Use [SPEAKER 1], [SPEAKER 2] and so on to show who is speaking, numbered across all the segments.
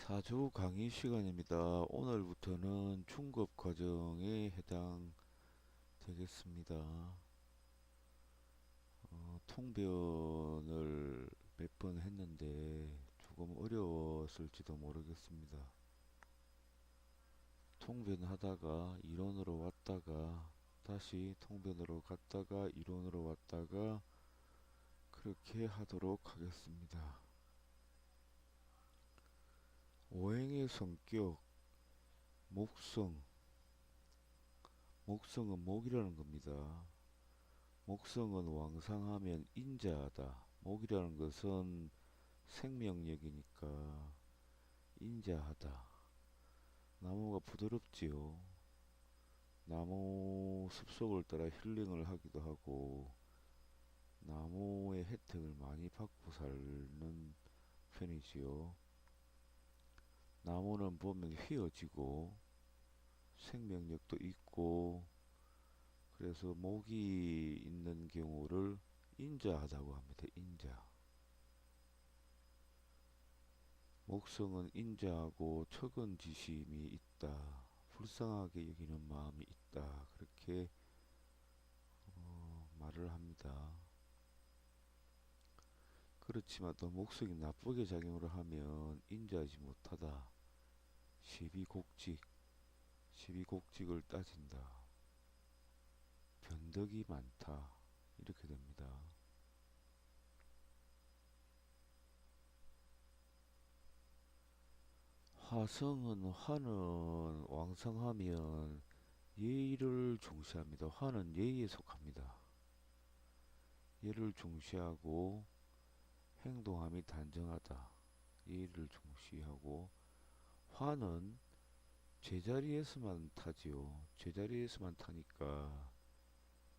[SPEAKER 1] 사주 강의 시간입니다. 오늘부터는 중급 과정에 해당되겠습니다. 통변을 몇 번 했는데 조금 어려웠을지도 모르겠습니다. 통변하다가 이론으로 왔다가 다시 통변으로 갔다가 이론으로 왔다가 그렇게 하도록 하겠습니다. 오행의 성격, 목성, 목성은 목이라는 겁니다. 목성은 왕상하면 인자하다. 목이라는 것은 생명력이니까 인자하다. 나무가 부드럽지요. 나무 숲속을 따라 힐링을 하기도 하고 나무의 혜택을 많이 받고 사는 편이지요. 나무는 보면 휘어지고 생명력도 있고 그래서 목이 있는 경우를 인자하다고 합니다. 인자. 목성은 인자하고 척은지심이 있다. 불쌍하게 여기는 마음이 있다. 그렇게 말을 합니다. 그렇지만 또 목성이 나쁘게 작용을 하면 인자하지 못하다. 시비곡직, 시비곡직을 따진다. 변덕이 많다. 이렇게 됩니다. 화는 왕성하면 예의를 중시합니다. 화는 예의에 속합니다. 예를 중시하고 행동함이 단정하다. 예의를 중시하고 화는 제자리에서만 타지요. 제자리에서만 타니까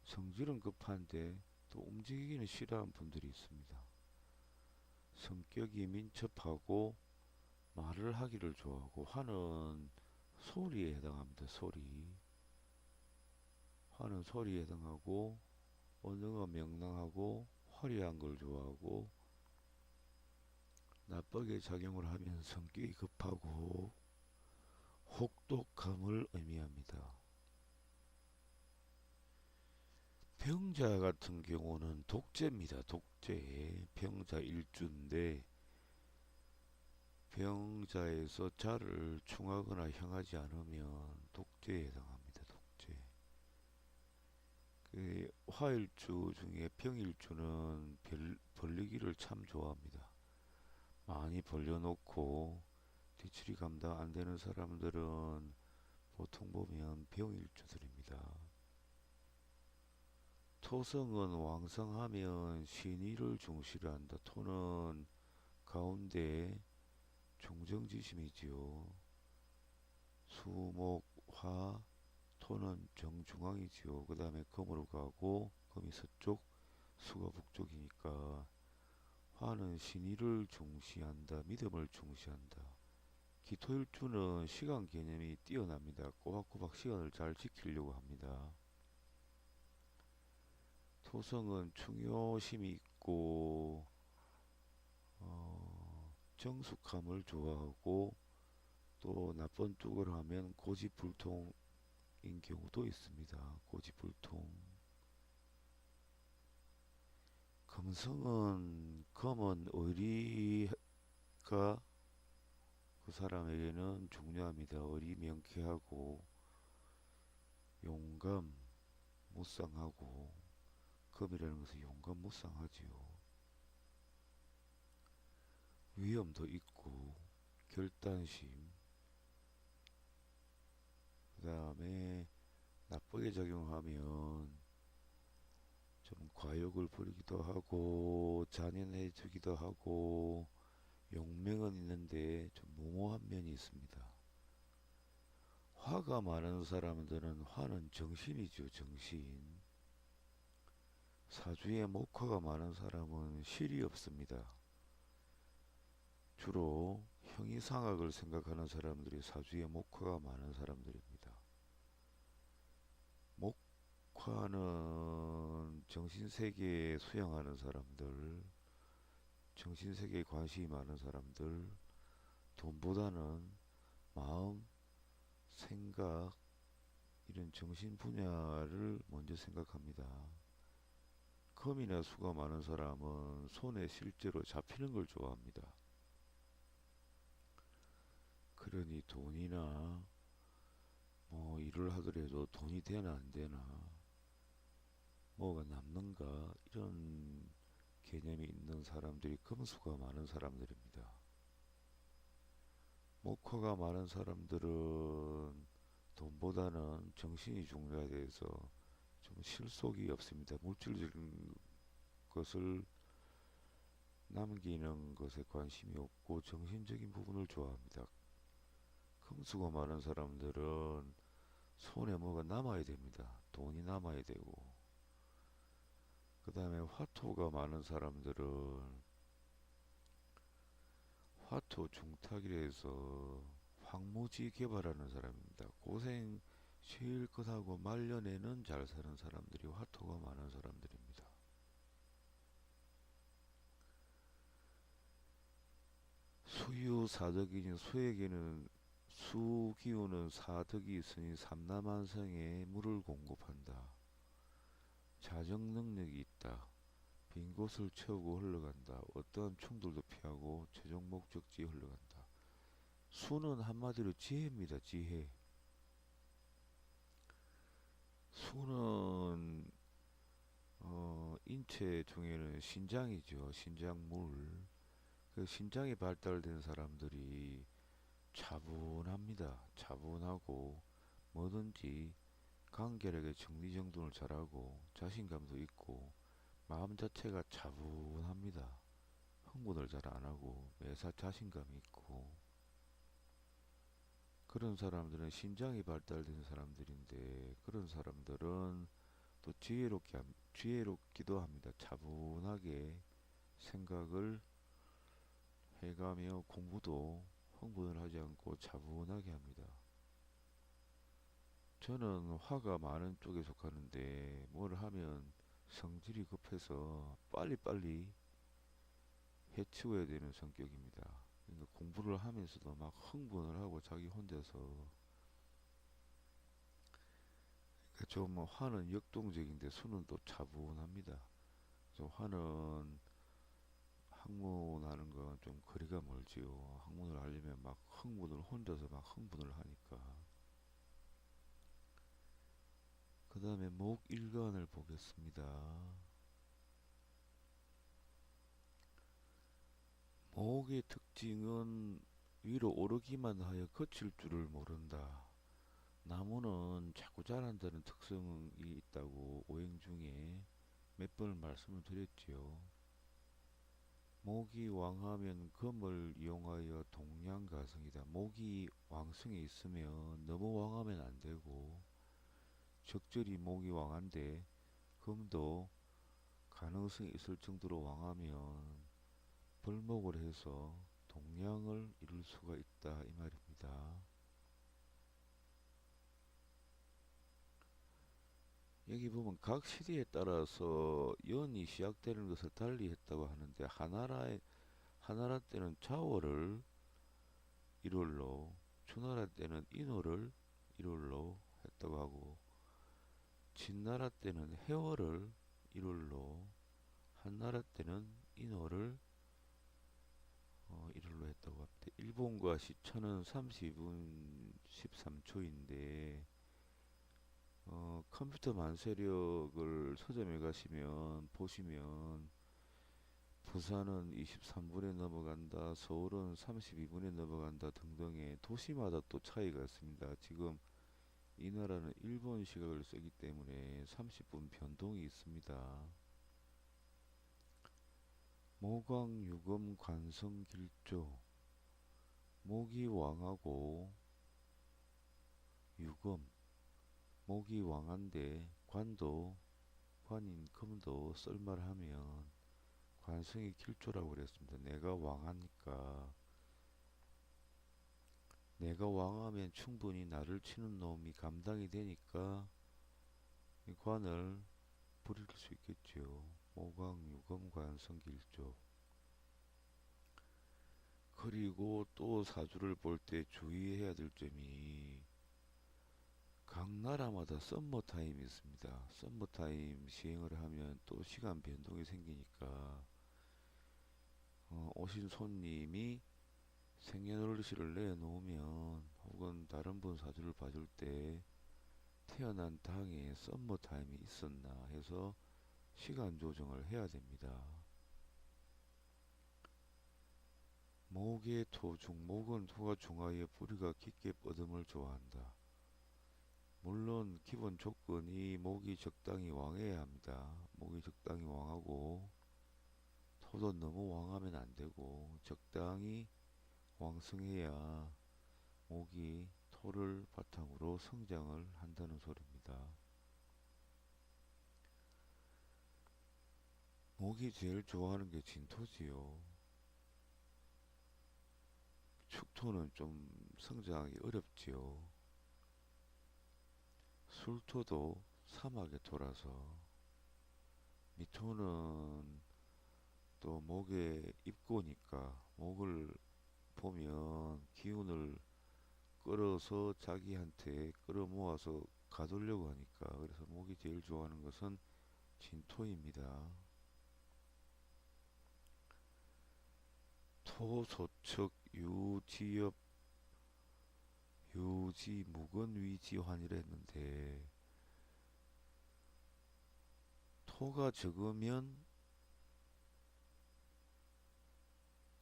[SPEAKER 1] 성질은 급한데 또 움직이기는 싫어하는 분들이 있습니다. 성격이 민첩하고 말을 하기를 좋아하고 화는 소리에 해당합니다. 소리. 화는 소리에 해당하고 언어가 명랑하고 화려한 걸 좋아하고 나쁘게 작용을 하면 성격이 급하고 혹독함을 의미합니다. 병자 같은 경우는 독재입니다. 독재. 병자 일주인데 병자에서 자를 충하거나 향하지 않으면 독재에 해당합니다. 독재. 그 화일주 중에 병일주는 벌리기를 참 좋아합니다. 많이 벌려놓고 뒤처리 감당 안 되는 사람들은 보통 보면 병일주들입니다. 토성은 왕성하면 신의를 중시를 한다. 토는 가운데 중정지심이지요. 수목, 화, 토는 정중앙이지요. 그 다음에 금으로 가고 금이 서쪽, 수가 북쪽이니까 화는 신의를 중시한다. 믿음을 중시한다. 기토일주는 시간 개념이 뛰어납니다. 꼬박꼬박 시간을 잘 지키려고 합니다. 토성은 충효심이 있고 정숙함을 좋아하고 또 나쁜 쪽으로 하면 고집불통인 경우도 있습니다. 고집불통. 금성은 금은 의리가 그 사람에게는 중요합니다. 의리 명쾌하고 용감, 무쌍하고 금이라는 것은 용감 무쌍하지요. 위험도 있고 결단심 그 다음에 나쁘게 작용하면 좀 과욕을 부리기도 하고 잔인해지기도 하고 용맹은 있는데 좀 무모한 면이 있습니다. 화가 많은 사람들은 화는 정신이죠. 정신. 사주에 목화가 많은 사람은 실이 없습니다. 주로 형이상학을 생각하는 사람들이 사주에 목화가 많은 사람들입니다. 목화는 정신세계에 수양하는 사람들, 정신세계에 관심이 많은 사람들, 돈보다는 마음, 생각, 이런 정신 분야를 먼저 생각합니다. 금이나 수가 많은 사람은 손에 실제로 잡히는 걸 좋아합니다. 그러니 돈이나 뭐 일을 하더라도 돈이 되나 안 되나, 뭐가 남는가, 이런 개념이 있는 사람들이 금수가 많은 사람들입니다. 목화가 많은 사람들은 돈보다는 정신이 중요해서 좀 실속이 없습니다. 물질적인 것을 남기는 것에 관심이 없고 정신적인 부분을 좋아합니다. 금수가 많은 사람들은 손에 뭐가 남아야 됩니다. 돈이 남아야 되고, 그 다음에 화토가 많은 사람들은 화토 중탁이라 해서 황무지 개발하는 사람입니다. 고생 실컷 하고 말년에는 잘 사는 사람들이 화토가 많은 사람들입니다. 수유사덕이니 수에게는 수 기우는 사덕이 있으니 삼남한성에 물을 공급한다. 자정 능력이 있다. 빈 곳을 채우고 흘러간다. 어떠한 충돌도 피하고 최종 목적지에 흘러간다. 수는 한마디로 지혜입니다. 지혜. 수는 인체 중에는 신장이죠. 신장물. 그 신장이 발달된 사람들이 차분합니다. 차분하고 뭐든지 간결하게 정리정돈을 잘하고 자신감도 있고 마음 자체가 차분합니다. 흥분을 잘 안하고 매사 자신감이 있고, 그런 사람들은 신장이 발달된 사람들인데, 그런 사람들은 또 지혜롭기도 합니다. 차분하게 생각을 해가며 공부도 흥분을 하지 않고 차분하게 합니다. 저는 화가 많은 쪽에 속하는데 뭘 하면 성질이 급해서 빨리빨리 해치워야 되는 성격입니다. 그러니까 공부를 하면서도 막 흥분을 하고 자기 혼자서, 그러니까 좀 화는 역동적인데 수는 또 차분합니다. 좀 화는 학문하는 건 좀 거리가 멀지요. 학문을 하려면 막 흥분을 혼자서 막 흥분을 하니까. 그 다음에 목일간을 보겠습니다. 목의 특징은 위로 오르기만 하여 거칠 줄을 모른다. 나무는 자꾸 자란다는 특성이 있다고 오행 중에 몇 번을 말씀을 드렸지요. 목이 왕하면 금을 이용하여 동량가성이다. 목이 왕성에 있으면 너무 왕하면 안 되고, 적절히 목이 왕한데 금도 가능성이 있을 정도로 왕하면 벌목을 해서 동량을 이룰 수가 있다, 이 말입니다. 여기 보면 각 시대에 따라서 연이 시작되는 것을 달리 했다고 하는데, 하나라 때는 자월을 1월로, 주나라 때는 인월을 1월로 했다고 하고, 진나라 때는 해월을 1월로, 한나라 때는 인월을 1월로 했다고 합니다. 일본과 시차는 32분 13초인데 컴퓨터 만세력을 서점에 가시면 보시면 부산은 23분에 넘어간다, 서울은 32분에 넘어간다 등등의 도시마다 또 차이가 있습니다. 지금 이 나라는 일본 시각을 쓰기 때문에 30분 변동이 있습니다. 모광, 유금, 관성, 길조. 목이 왕하고 유금, 목이 왕한데 관인 금도 썰말하면 관성이 길조라고 그랬습니다. 내가 왕하니까, 내가 왕하면 충분히 나를 치는 놈이 감당이 되니까 이 관을 부릴 수 있겠지요. 모광, 유금, 관성, 길조. 그리고 또 사주를 볼 때 주의해야 될 점이 각 나라마다 썸머 타임이 있습니다. 썸머 타임 시행을 하면 또 시간 변동이 생기니까 오신 손님이 생년월일을 내놓으면 혹은 다른 분 사주를 봐줄 때 태어난 당에 썸머 타임이 있었나 해서 시간 조정을 해야 됩니다. 목의 토중, 목은 토가 중하여 뿌리가 깊게 뻗음을 좋아한다. 물론 기본 조건이 목이 적당히 왕해야 합니다. 목이 적당히 왕하고 토도 너무 왕하면 안 되고 적당히 왕성해야 목이 토를 바탕으로 성장을 한다는 소리입니다. 목이 제일 좋아하는 게 진토지요. 축토는 좀 성장하기 어렵지요. 술토도 사막의 토라서 미토는 또 목의 입고니까 목을 보면 기운을 끌어서 자기한테 끌어모아서 가두려고 하니까 그래서 목이 제일 좋아하는 것은 진토입니다. 토소척 유지엽 유지무근위지환이라 했는데 토가 적으면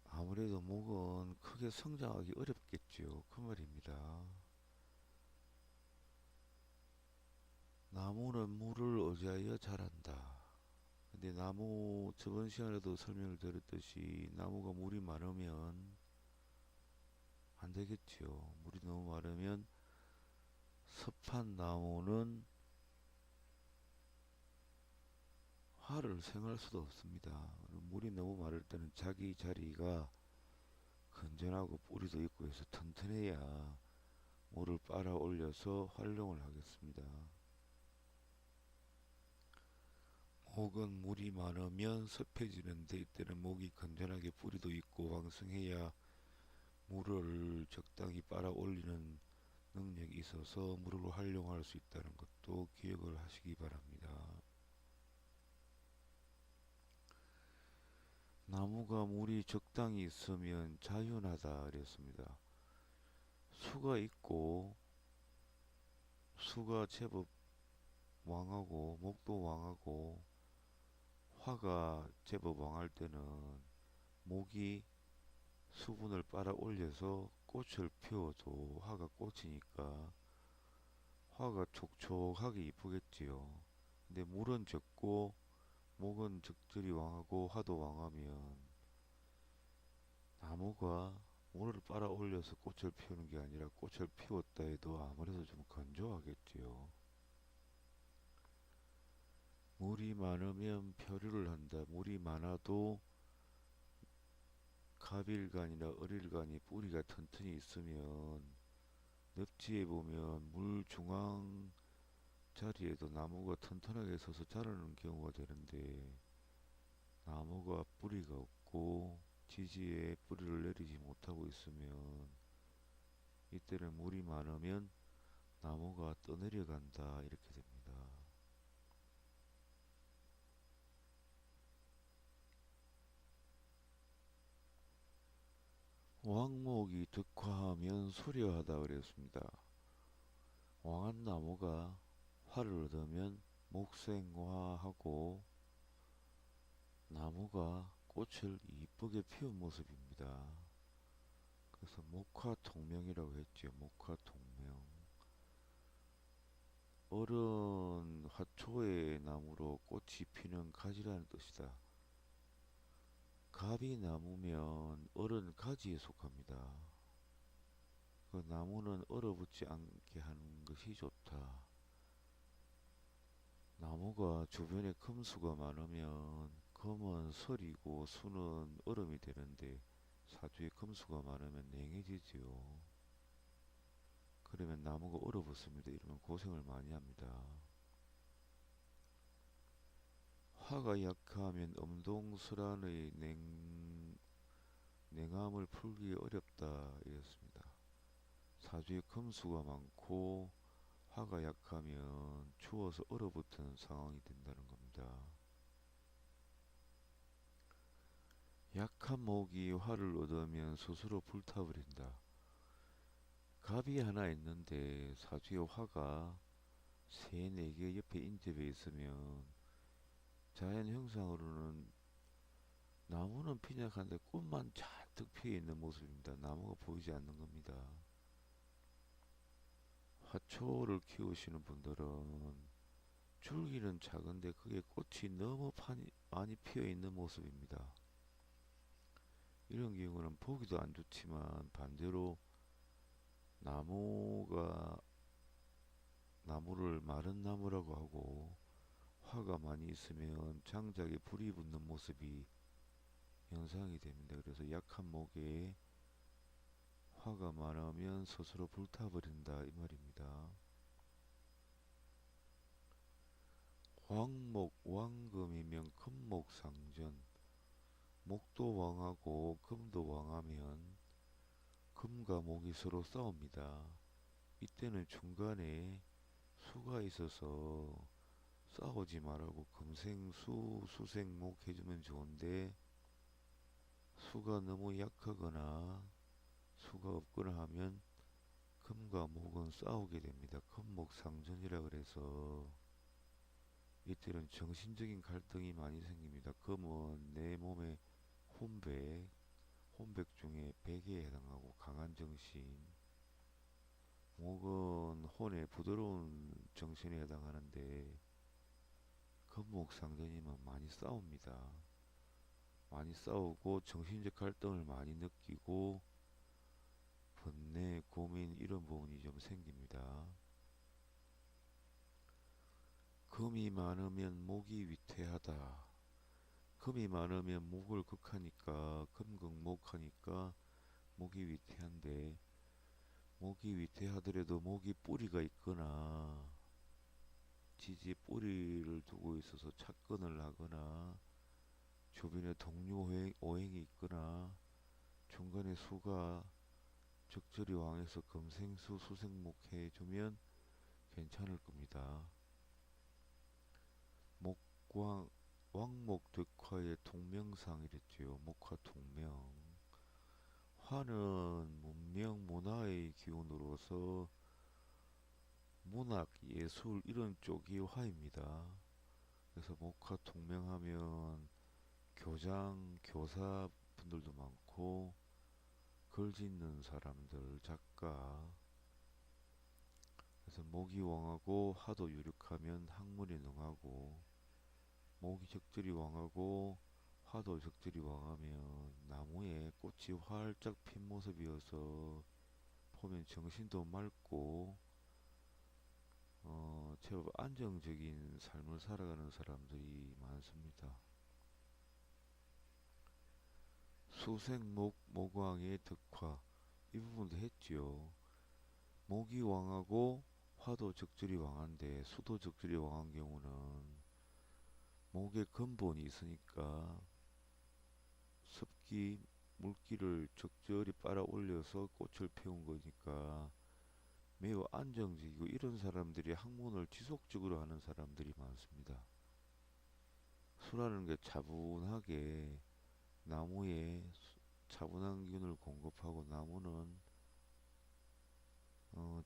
[SPEAKER 1] 아무래도 목은 크게 성장하기 어렵겠지요. 그 말입니다. 나무는 물을 의지하여 자란다. 근데 나무 저번 시간에도 설명을 드렸듯이 나무가 물이 많으면 안 되겠지요. 물이 너무 많으면 섭한 나무는 화를 생할 수도 없습니다. 물이 너무 마를 때는 자기 자리가 건전하고 뿌리도 있고 해서 튼튼해야 물을 빨아 올려서 활용을 하겠습니다. 목은 물이 많으면 습해지는데 이때는 목이 건전하게 뿌리도 있고 왕성해야 물을 적당히 빨아 올리는 능력이 있어서 물을 활용할 수 있다는 것도 기억을 하시기 바랍니다. 나무가 물이 적당히 있으면 자연하다 그랬습니다. 수가 있고 수가 제법 왕하고 목도 왕하고 화가 제법 왕할 때는 목이 수분을 빨아 올려서 꽃을 피워도 화가 꽃이니까 화가 촉촉하게 이쁘겠지요. 근데 물은 적고 목은 적절히 왕하고 화도 왕하면 나무가 물을 빨아 올려서 꽃을 피우는 게 아니라 꽃을 피웠다 해도 아무래도 좀 건조하겠지요. 물이 많으면 표류를 한다. 물이 많아도 갑일간이나 을일간이 뿌리가 튼튼히 있으면 늪지에 보면 물 중앙 자리에도 나무가 튼튼하게 서서 자라는 경우가 되는데 나무가 뿌리가 없고 지지에 뿌리를 내리지 못하고 있으면 이때는 물이 많으면 나무가 떠내려간다 이렇게 됩니다. 왕목이 득화하면 수려하다 그랬습니다. 왕한 나무가 화를 얻으면 목생화하고 나무가 꽃을 이쁘게 피운 모습입니다. 그래서 목화통명이라고 했죠. 목화통명. 어른 화초의 나무로 꽃이 피는 가지라는 뜻이다. 갑이 나무면 어른 가지에 속합니다. 그 나무는 얼어붙지 않게 하는 것이 좋다. 나무가 주변에 금수가 많으면 금은 설이고 수는 얼음이 되는데 사주에 금수가 많으면 냉해지지요. 그러면 나무가 얼어붙습니다. 이러면 고생을 많이 합니다. 화가 약하면 음동설안의 명암을 풀기 어렵다 이랬습니다. 사주에 금수가 많고 화가 약하면 추워서 얼어붙는 상황이 된다는 겁니다. 약한 목이 화를 얻으면 스스로 불타버린다. 갑이 하나 있는데 사주에 화가 세, 네 개 옆에 인접해 있으면 자연 형상으로는 나무는 빈약한데 꽃만 잔뜩 피어 있는 모습입니다. 나무가 보이지 않는 겁니다. 화초를 키우시는 분들은 줄기는 작은데 그게 꽃이 너무 많이 피어 있는 모습입니다. 이런 경우는 보기도 안 좋지만 반대로 나무가 나무를 마른 나무라고 하고 화가 많이 있으면 장작에 불이 붙는 모습이 연상이 됩니다. 그래서 약한 목에 화가 많으면 스스로 불타버린다 이 말입니다. 왕목, 왕금이면 금목상전. 목도 왕하고 금도 왕하면 금과 목이 서로 싸웁니다. 이때는 중간에 수가 있어서 싸우지 말라고 금생수, 수생목 해주면 좋은데 수가 너무 약하거나 수가 없거나 하면 금과 목은 싸우게 됩니다. 금목상전이라 그래서 이때는 정신적인 갈등이 많이 생깁니다. 금은 내 몸의 혼백, 혼백 중에 백에 해당하고 강한 정신, 목은 혼의 부드러운 정신에 해당하는데 금목상전이면 많이 싸웁니다. 많이 싸우고 정신적 갈등을 많이 느끼고 번뇌, 고민 이런 부분이 좀 생깁니다. 금이 많으면 목이 위태하다. 금이 많으면 목을 극하니까 금극목하니까 목이 위태한데 목이 위태하더라도 목이 뿌리가 있거나 지지 뿌리를 두고 있어서 착근을 하거나 주변에 동료 오행이 있거나 중간에 수가 적절히 왕해서 금생수 수생목 해주면 괜찮을 겁니다. 목광 왕목득화의 동명상이랬지요. 목화 동명. 화는 문명 문화의 기운으로서 문학 예술 이런 쪽이 화입니다. 그래서 목화 동명하면 교장 교사 분들도 많고 글 짓는 사람들 작가 그래서 목이 왕하고 화도 유력하면 학문에 능하고 목이 적절히 왕하고 화도 적절히 왕하면 나무에 꽃이 활짝 핀 모습이어서 보면 정신도 맑고 제법 안정적인 삶을 살아가는 사람들이 많습니다. 수생목 목왕의 덕화 이 부분도 했지요. 목이 왕하고 화도 적절히 왕한데 수도 적절히 왕한 경우는 목에 근본이 있으니까 습기 물기를 적절히 빨아 올려서 꽃을 피운 거니까 매우 안정적이고 이런 사람들이 학문을 지속적으로 하는 사람들이 많습니다. 수라는 게 차분하게 나무에 차분한 균을 공급하고 나무는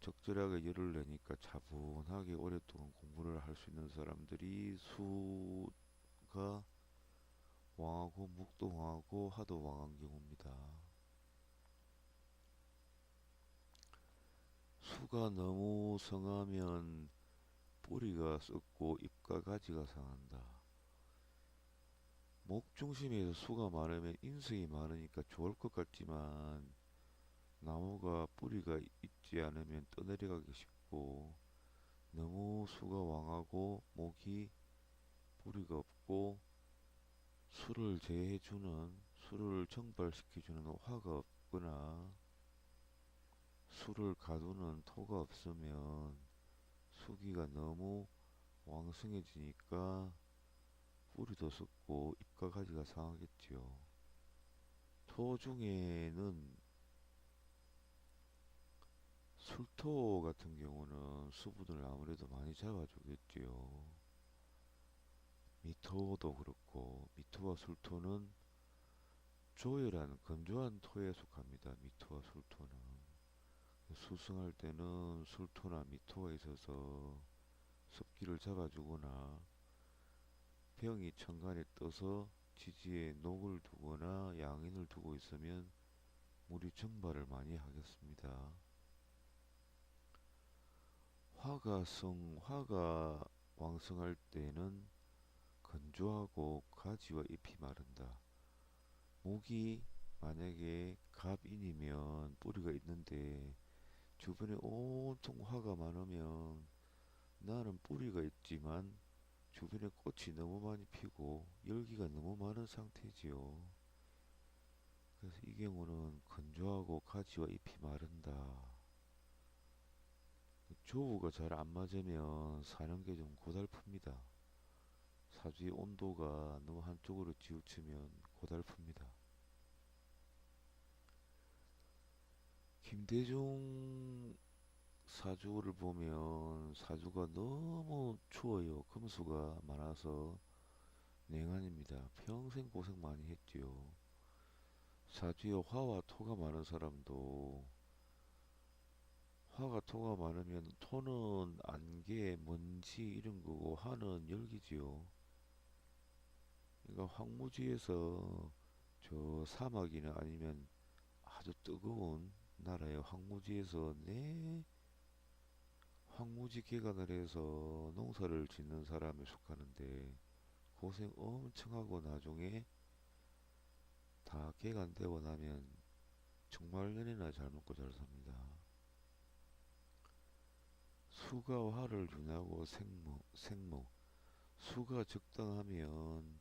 [SPEAKER 1] 적절하게 열을 내니까 차분하게 오랫동안 공부를 할 수 있는 사람들이 수가 왕하고 묵도 왕하고 화도 왕한 경우입니다. 수가 너무 성하면 뿌리가 썩고 잎과 가지가 상한다. 목 중심에서 수가 많으면 인성이 많으니까 좋을 것 같지만 나무가 뿌리가 있지 않으면 떠내려가기 쉽고 너무 수가 왕하고 목이 뿌리가 없고 수를 제해주는 수를 정발시켜주는 화가 없거나 수를 가두는 토가 없으면 수기가 너무 왕성해지니까 뿌리도 썩고 잎과 가지가 상하겠지요. 토 중에는 술토 같은 경우는 수분을 아무래도 많이 잡아주겠지요. 미토도 그렇고, 미토와 술토는 조열한 건조한 토에 속합니다. 미토와 술토는 수승할 때는 술토나 미토가 있어서 습기를 잡아주거나 병이 천간에 떠서 지지에 녹을 두거나 양인을 두고 있으면 물이 증발을 많이 하겠습니다. 화가 왕성할 때는 건조하고 가지와 잎이 마른다. 목이 만약에 갑인이면 뿌리가 있는데 주변에 온통 화가 많으면 나는 뿌리가 있지만 주변에 꽃이 너무 많이 피고 열기가 너무 많은 상태지요. 그래서 이 경우는 건조하고 가지와 잎이 마른다. 조우가 잘 안 맞으면 사는 게 좀 고달픕니다. 사주의 온도가 너무 한쪽으로 치우치면 고달픕니다. 김대중 사주를 보면 사주가 너무 추워요. 금수가 많아서 냉한입니다. 평생 고생 많이 했지요. 사주에 화와 토가 많은 사람도 화가 토가 많으면 토는 안개, 먼지 이런 거고 화는 열기지요. 그러니까 황무지에서 저 사막이나 아니면 아주 뜨거운 나라의 황무지에서 황무지 개간을 해서 농사를 짓는 사람에 속하는데 고생 엄청 하고 나중에 다 개간되고 나면 정말 연애나 잘 먹고 잘 삽니다. 수가 화를 준하고 생목. 수가 적당하면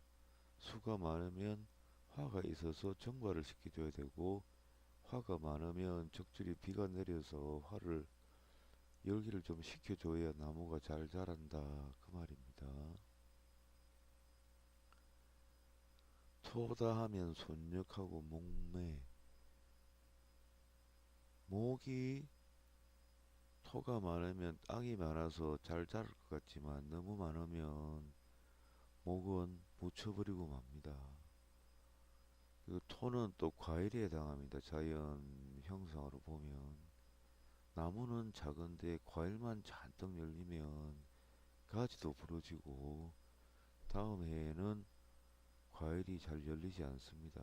[SPEAKER 1] 수가 많으면 화가 있어서 정화를 시켜줘야 되고 화가 많으면 적절히 비가 내려서 화를 열기를 좀 식혀줘야 나무가 잘 자란다 그 말입니다. 토다 하면 손력하고 목매. 목이 토가 많으면 땅이 많아서 잘 자랄 것 같지만 너무 많으면 목은 묻혀버리고 맙니다. 그리고 토는 또 과일에 해당합니다. 자연 형상으로 보면 나무는 작은데 과일만 잔뜩 열리면 가지도 부러지고 다음 해에는 과일이 잘 열리지 않습니다.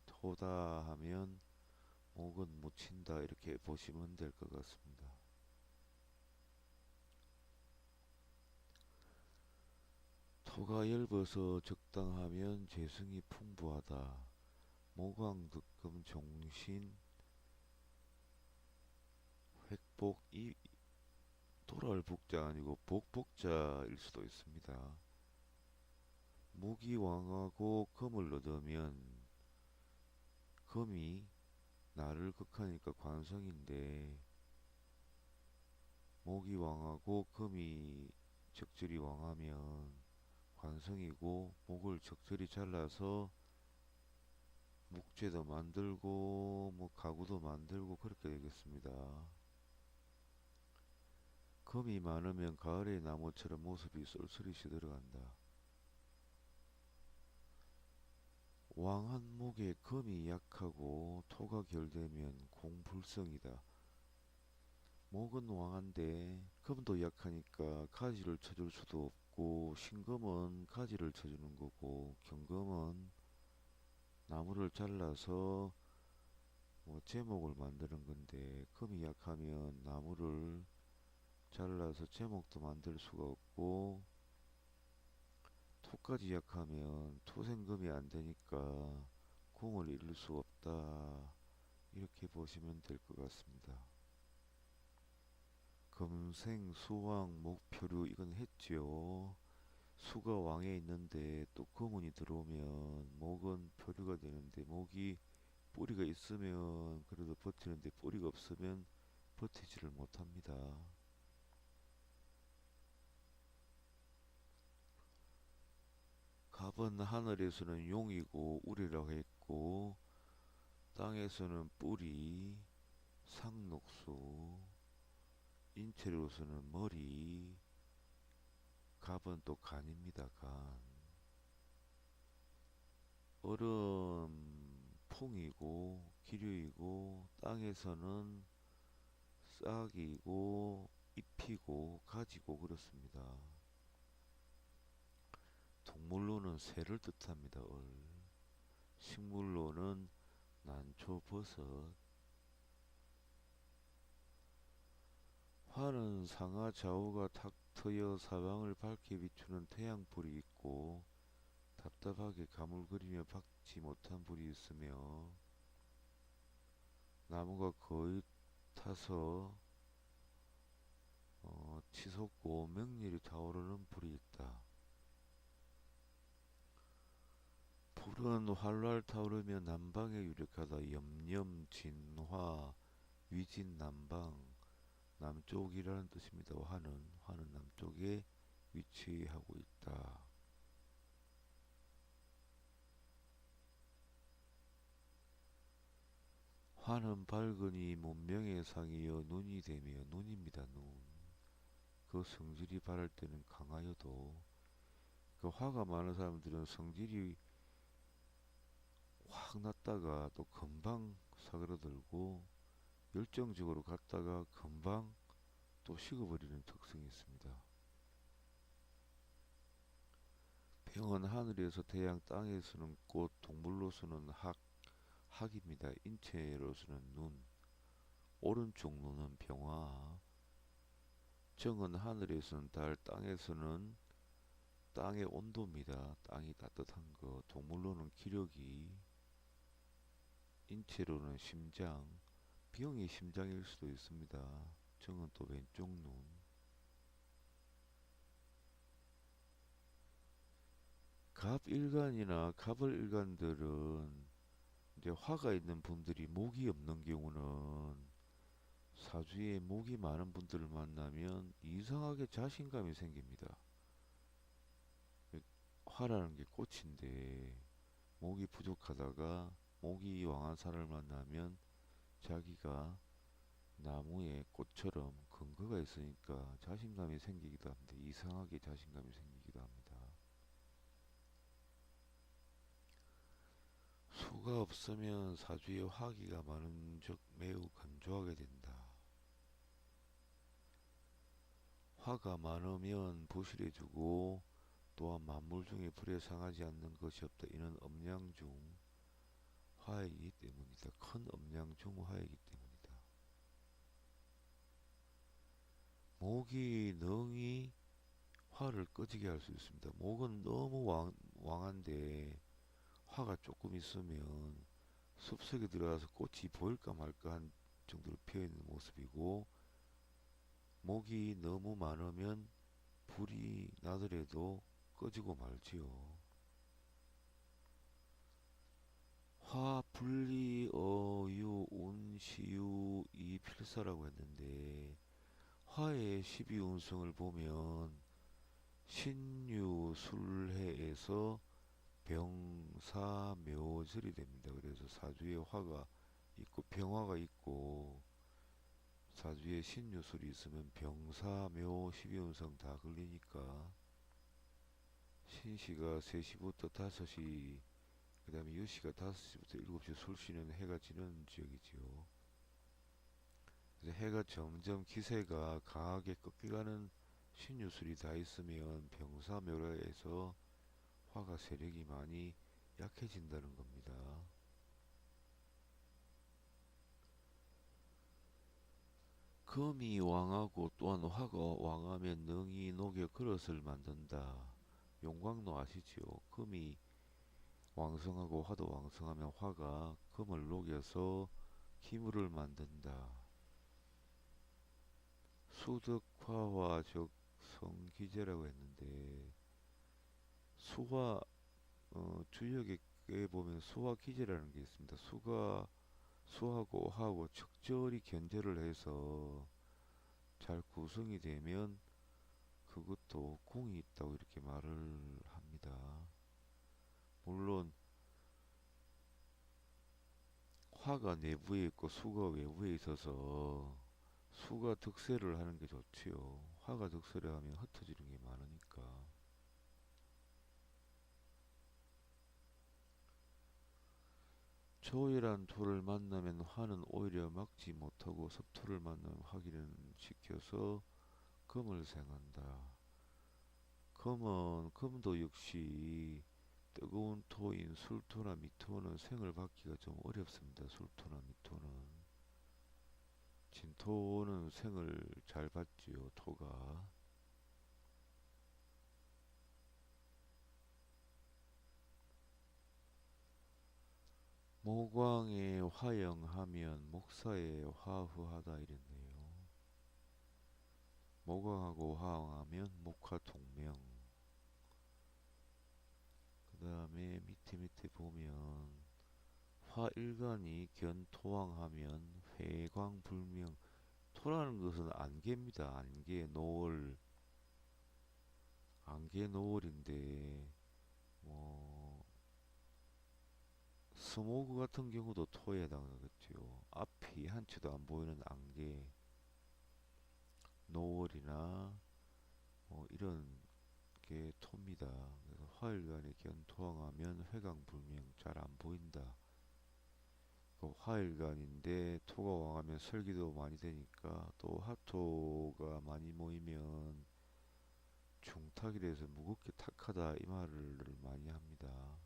[SPEAKER 1] 토다 하면 목은 묻힌다 이렇게 보시면 될 것 같습니다. 토가 엷어서 적당하면 재성이 풍부하다. 모광득금 종신 획복 이 돌아올 복자 아니고 복복자일 수도 있습니다. 목이 왕하고 금을 얻으면 금이 나를 극하니까 관성인데 목이 왕하고 금이 적절히 왕하면 관성이고 목을 적절히 잘라서 목재도 만들고 뭐 가구도 만들고 그렇게 되겠습니다. 금이 많으면 가을의 나무처럼 모습이 쏠쏠이시 들어간다. 왕한 목에 금이 약하고 토가 결되면 공불성이다. 목은 왕한데 금도 약하니까 가지를 쳐줄 수도 없고 신금은 가지를 쳐주는 거고 경금은 나무를 잘라서 뭐 제목을 만드는 건데 금이 약하면 나무를 잘라서 제목도 만들 수가 없고 토까지 약하면 토생금이 안 되니까 공을 이룰 수 없다. 이렇게 보시면 될 것 같습니다. 금생, 수왕, 목표류 이건 했지요. 수가 왕에 있는데 또 금운이 들어오면 목은 표류가 되는데 목이 뿌리가 있으면 그래도 버티는데 뿌리가 없으면 버티지를 못합니다. 갑은 하늘에서는 용이고 우리라고 했고 땅에서는 뿌리, 상록수, 인체로서는 머리, 갑은 또 간입니다. 간. 얼음 풍이고 기류이고 땅에서는 싹이고 잎이고 가지고 그렇습니다. 동물로는 새를 뜻합니다. 얼. 식물로는 난초, 버섯. 화는 상하 좌우가 탁 트여 사방을 밝게 비추는 태양불이 있고 답답하게 가물거리며 박지 못한 불이 있으며 나무가 거의 타서 치솟고 명렬히 타오르는 불이 있다. 불은 활활 타오르며 남방에 유력하다. 염염, 진화, 위진, 남방. 남쪽이라는 뜻입니다. 화는 남쪽에 위치하고 있다. 화는 밝으니 문명의 상이여 눈이 되며 눈입니다. 눈. 그 성질이 바랄 때는 강하여도 그 화가 많은 사람들은 성질이 확 났다가 또 금방 사그러들고 열정적으로 갔다가 금방 또 식어버리는 특성이 있습니다. 병은 하늘에서 태양, 땅에서는 꽃, 동물로서는 학입니다. 인체로서는 눈, 오른쪽 눈은 병화, 정은 하늘에서는 달, 땅에서는 땅의 온도입니다. 땅이 따뜻한 거. 동물로는 기력이, 인체로는 심장, 병이 심장일 수도 있습니다. 정은 또 왼쪽 눈. 갑일간이나 갑을일간들은 이제 화가 있는 분들이 목이 없는 경우는 사주에 목이 많은 분들을 만나면 이상하게 자신감이 생깁니다. 화라는 게 꽃인데 목이 부족하다가 목이 왕한 사람을 만나면 자기가 나무의 꽃처럼 근거가 있으니까 자신감이 생기기도 합니다. 이상하게 자신감이 생기기도 합니다. 수가 없으면 사주에 화기가 많은 즉 매우 건조하게 된다. 화가 많으면 부실해지고 또한 만물 중에 불에 상하지 않는 것이 없다. 이는 음양중 화이기 때문이다. 큰 음양중 화이기 때문이다. 목이 능히 화를 꺼지게 할 수 있습니다. 목은 너무 왕한데 화가 조금 있으면 숲속에 들어가서 꽃이 보일까 말까 한 정도로 피어있는 모습이고 목이 너무 많으면 불이 나더라도 꺼지고 말지요. 화, 분리, 어유, 운, 시유, 이 필사라고 했는데 화의 12운성을 보면 신유, 술해에서 병사묘절이 됩니다. 그래서 사주에 화가 있고 병화가 있고 사주에 신유술이 있으면 병사묘 12운성 다 걸리니까 신시가 3시부터 5시 그 다음에 여시가 5시부터 7시 술 쉬는 해가 지는 지역이지요. 그래서 해가 점점 기세가 강하게 꺾여가는 신유술이 다 있으면 병사묘라에서 화가 세력이 많이 약해진다는 겁니다. 금이 왕하고 또한 화가 왕하면 능이 녹여 그릇을 만든다. 용광로 아시지요? 금이 왕성하고 화도 왕성하면 화가 금을 녹여서 기물을 만든다. 수덕화와 즉 성기제라고 했는데 수화 주역에 보면 수화 기제라는 게 있습니다. 수하고 화하고 적절히 견제를 해서 잘 구성이 되면 그것도 공이 있다고 이렇게 말을 합니다. 물론 화가 내부에 있고 수가 외부에 있어서 수가 득세를 하는 게 좋지요. 화가 득세를 하면 흩어지는 게 많으니까. 조일한 토를 만나면 화는 오히려 막지 못하고 섭토를 만나면 화기를 시켜서 금을 생한다. 금도 역시 뜨거운 토인 술토나 미토는 생을 받기가 좀 어렵습니다. 술토나 미토는. 진토는 생을 잘 받지요, 토가. 모광에 화영하면 목사에 화후하다 이랬네요. 모광하고 화영하면 목화통명. 그 다음에 밑에 보면 화일간이 견토왕하면 회광불명. 토라는 것은 안개입니다. 안개, 노을. 안개, 노을인데 뭐 스모그 같은 경우도 토에 해당하겠죠. 앞이 한치도 안 보이는 안개, 노을이나 뭐 이런 게 토입니다. 그래서 화일간이 견토왕하면 회광불명 잘 안 보인다. 그 화일간인데 토가 왕하면 설기도 많이 되니까 또 화토가 많이 모이면 중탁이 돼서 무겁게 탁하다 이 말을 많이 합니다.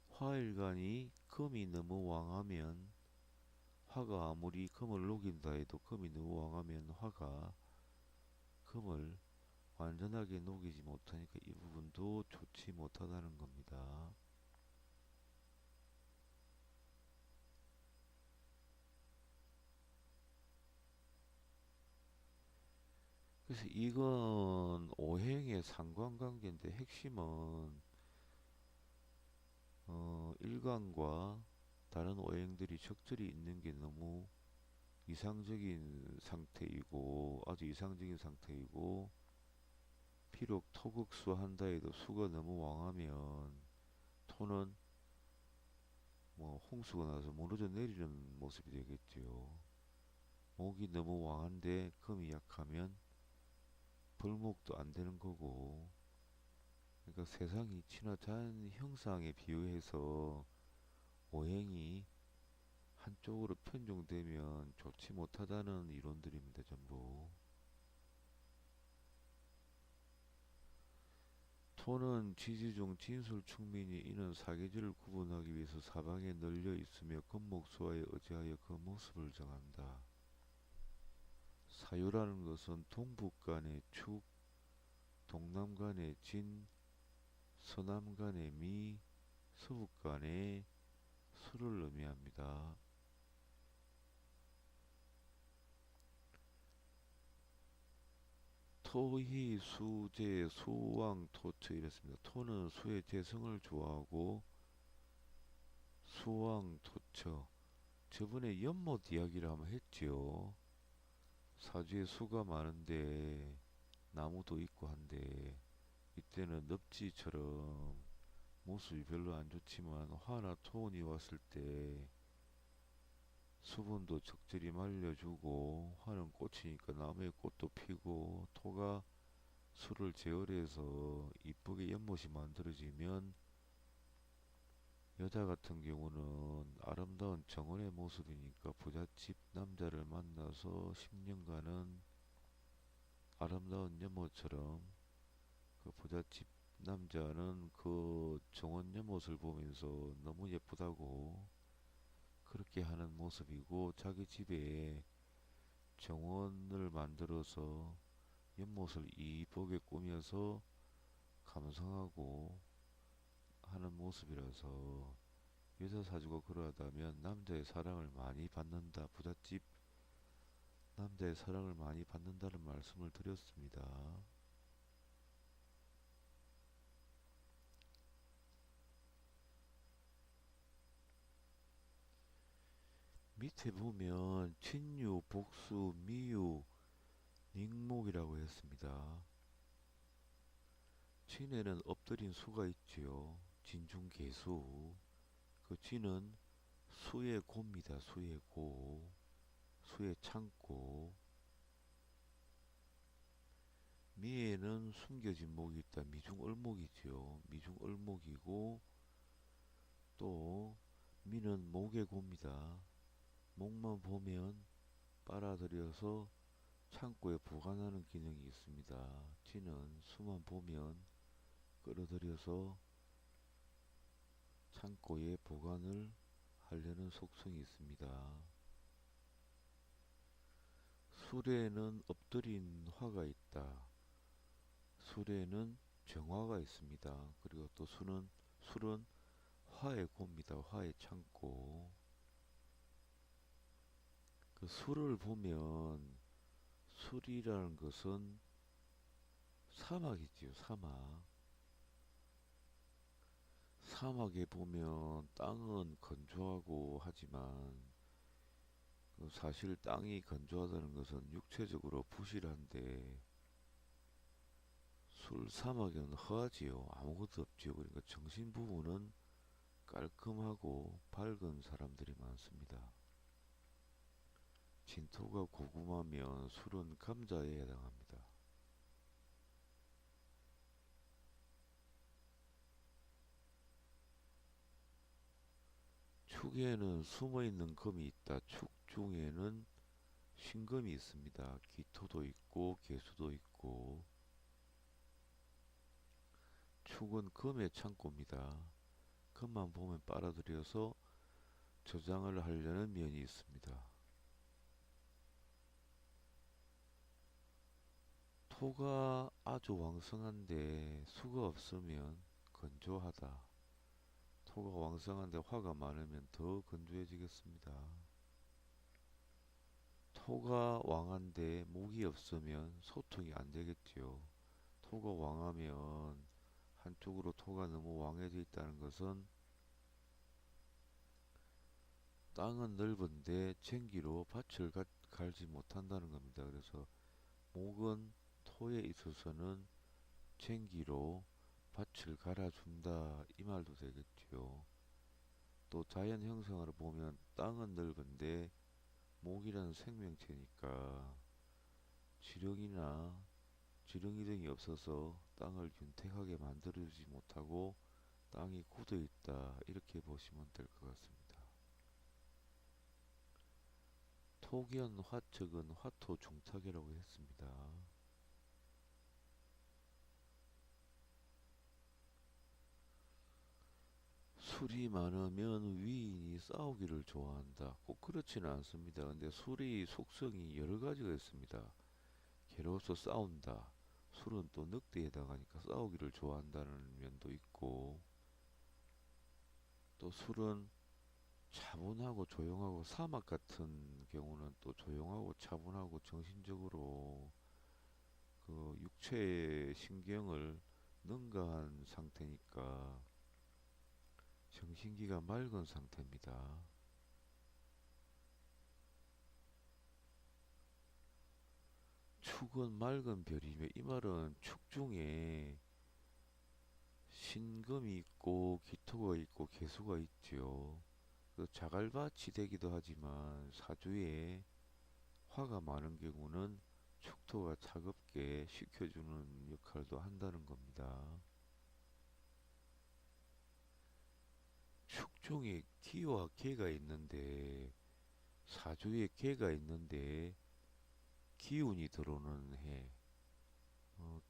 [SPEAKER 1] 화일간이 금이 너무 왕하면 화가 아무리 금을 녹인다 해도 금이 너무 왕하면 화가 금을 완전하게 녹이지 못하니까 이 부분도 좋지 못하다는 겁니다. 그래서 이건 오행의 상관관계인데 핵심은 일간과 다른 오행들이 적절히 있는 게 너무 이상적인 상태이고 아주 이상적인 상태이고 비록 토극수 한다 해도 수가 너무 왕하면 토는 뭐 홍수가 나서 무너져 내리는 모습이 되겠지요. 목이 너무 왕한데 금이 약하면 벌목도 안 되는 거고 그러니까 세상 이치나 자연 형상에 비유해서 오행이 한쪽으로 편중되면 좋지 못하다는 이론들입니다. 전부. 토는 지지중 진술충민이 이는 사계절을 구분하기 위해서 사방에 널려 있으며 금목수화에 의지하여 그 모습을 정한다. 사유라는 것은 동북간의 축, 동남간의 진, 서남간의 미, 서북간의 수를 의미합니다. 토희 수재 수왕 토처 이랬습니다. 토는 수의 재성을 좋아하고 수왕 토처. 저번에 연못 이야기를 한번 했지요. 사주에 수가 많은데 나무도 있고 한데 이때는 늪지처럼 모습이 별로 안 좋지만 화나 토운이 왔을 때 수분도 적절히 말려주고 화는 꽃이니까 나무에 꽃도 피고 토가 수를 제어해서 이쁘게 연못이 만들어지면 여자 같은 경우는 아름다운 정원의 모습이니까 부잣집 남자를 만나서 10년간은 아름다운 연못처럼 그 부잣집 남자는 그 정원 연못을 보면서 너무 예쁘다고 그렇게 하는 모습이고 자기 집에 정원을 만들어서 연못을 이쁘게 꾸며서 감상하고 하는 모습이라서 여자 사주가 그러하다면 남자의 사랑을 많이 받는다. 부잣집 남자의 사랑을 많이 받는다는 말씀을 드렸습니다. 밑에 보면 친유, 복수, 미유, 닉목이라고 했습니다. 친에는 엎드린 수가 있지요. 진중개수. 그 쥐는 수의 고입니다. 수의 고. 수의 창고. 미에는 숨겨진 목이 있다. 미중얼목이지요. 미중얼목이고 또 미는 목의 고입니다. 목만 보면 빨아들여서 창고에 보관하는 기능이 있습니다. 쥐는 수만 보면 끌어들여서 창고에 보관을 하려는 속성이 있습니다. 수레에는 엎드린 화가 있다. 수레에는 정화가 있습니다. 그리고 또 술은 화의 고입니다. 화의 창고. 그 술을 보면 술이라는 것은 사막이지요. 사막. 사막에 보면 땅은 건조하고 하지만 그 사실 땅이 건조하다는 것은 육체적으로 부실한데 술 사막에는 허하지요. 아무것도 없지요. 그러니까 정신 부분은 깔끔하고 밝은 사람들이 많습니다. 진토가 고구마면 술은 감자에 해당합니다. 축에는 숨어있는 금이 있다. 축 중에는 신금이 있습니다. 기토도 있고 개수도 있고. 축은 금의 창고입니다. 금만 보면 빨아들여서 저장을 하려는 면이 있습니다. 토가 아주 왕성한데 수가 없으면 건조하다. 토가 왕성한데 화가 많으면 더 건조해지겠습니다. 토가 왕한데 목이 없으면 소통이 안 되겠지요. 토가 왕하면 한쪽으로 토가 너무 왕해져 있다는 것은 땅은 넓은데 쟁기로 밭을 갈지 못한다는 겁니다. 그래서 목은 토에 있어서는 쟁기로 밭을 갈아준다 이 말도 되겠지요. 또 자연 형성을 보면 땅은 넓은데 목이라는 생명체니까 지렁이나 지렁이 등이 없어서 땅을 윤택하게 만들어주지 못하고 땅이 굳어 있다 이렇게 보시면 될 것 같습니다. 토견 화척은 화토 중탁이라고 했습니다. 술이 많으면 위인이 싸우기를 좋아한다. 꼭 그렇지는 않습니다. 근데 술이 속성이 여러 가지가 있습니다. 개로서 싸운다. 술은 또 늑대에 해당하니까 싸우기를 좋아한다는 면도 있고, 또 술은 차분하고 조용하고 사막 같은 경우는 또 조용하고 차분하고 정신적으로 그 육체의 신경을 능가한 상태니까 정신기가 맑은 상태입니다. 축은 맑은 별이며 이 말은 축 중에 신금이 있고 기토가 있고 개수가 있지요. 그 자갈밭이 되기도 하지만 사주에 화가 많은 경우는 축토가 차갑게 식혀주는 역할도 한다는 겁니다. 축 중에 기와 개가 있는데 사주에 개가 있는데 기운이 들어오는 해,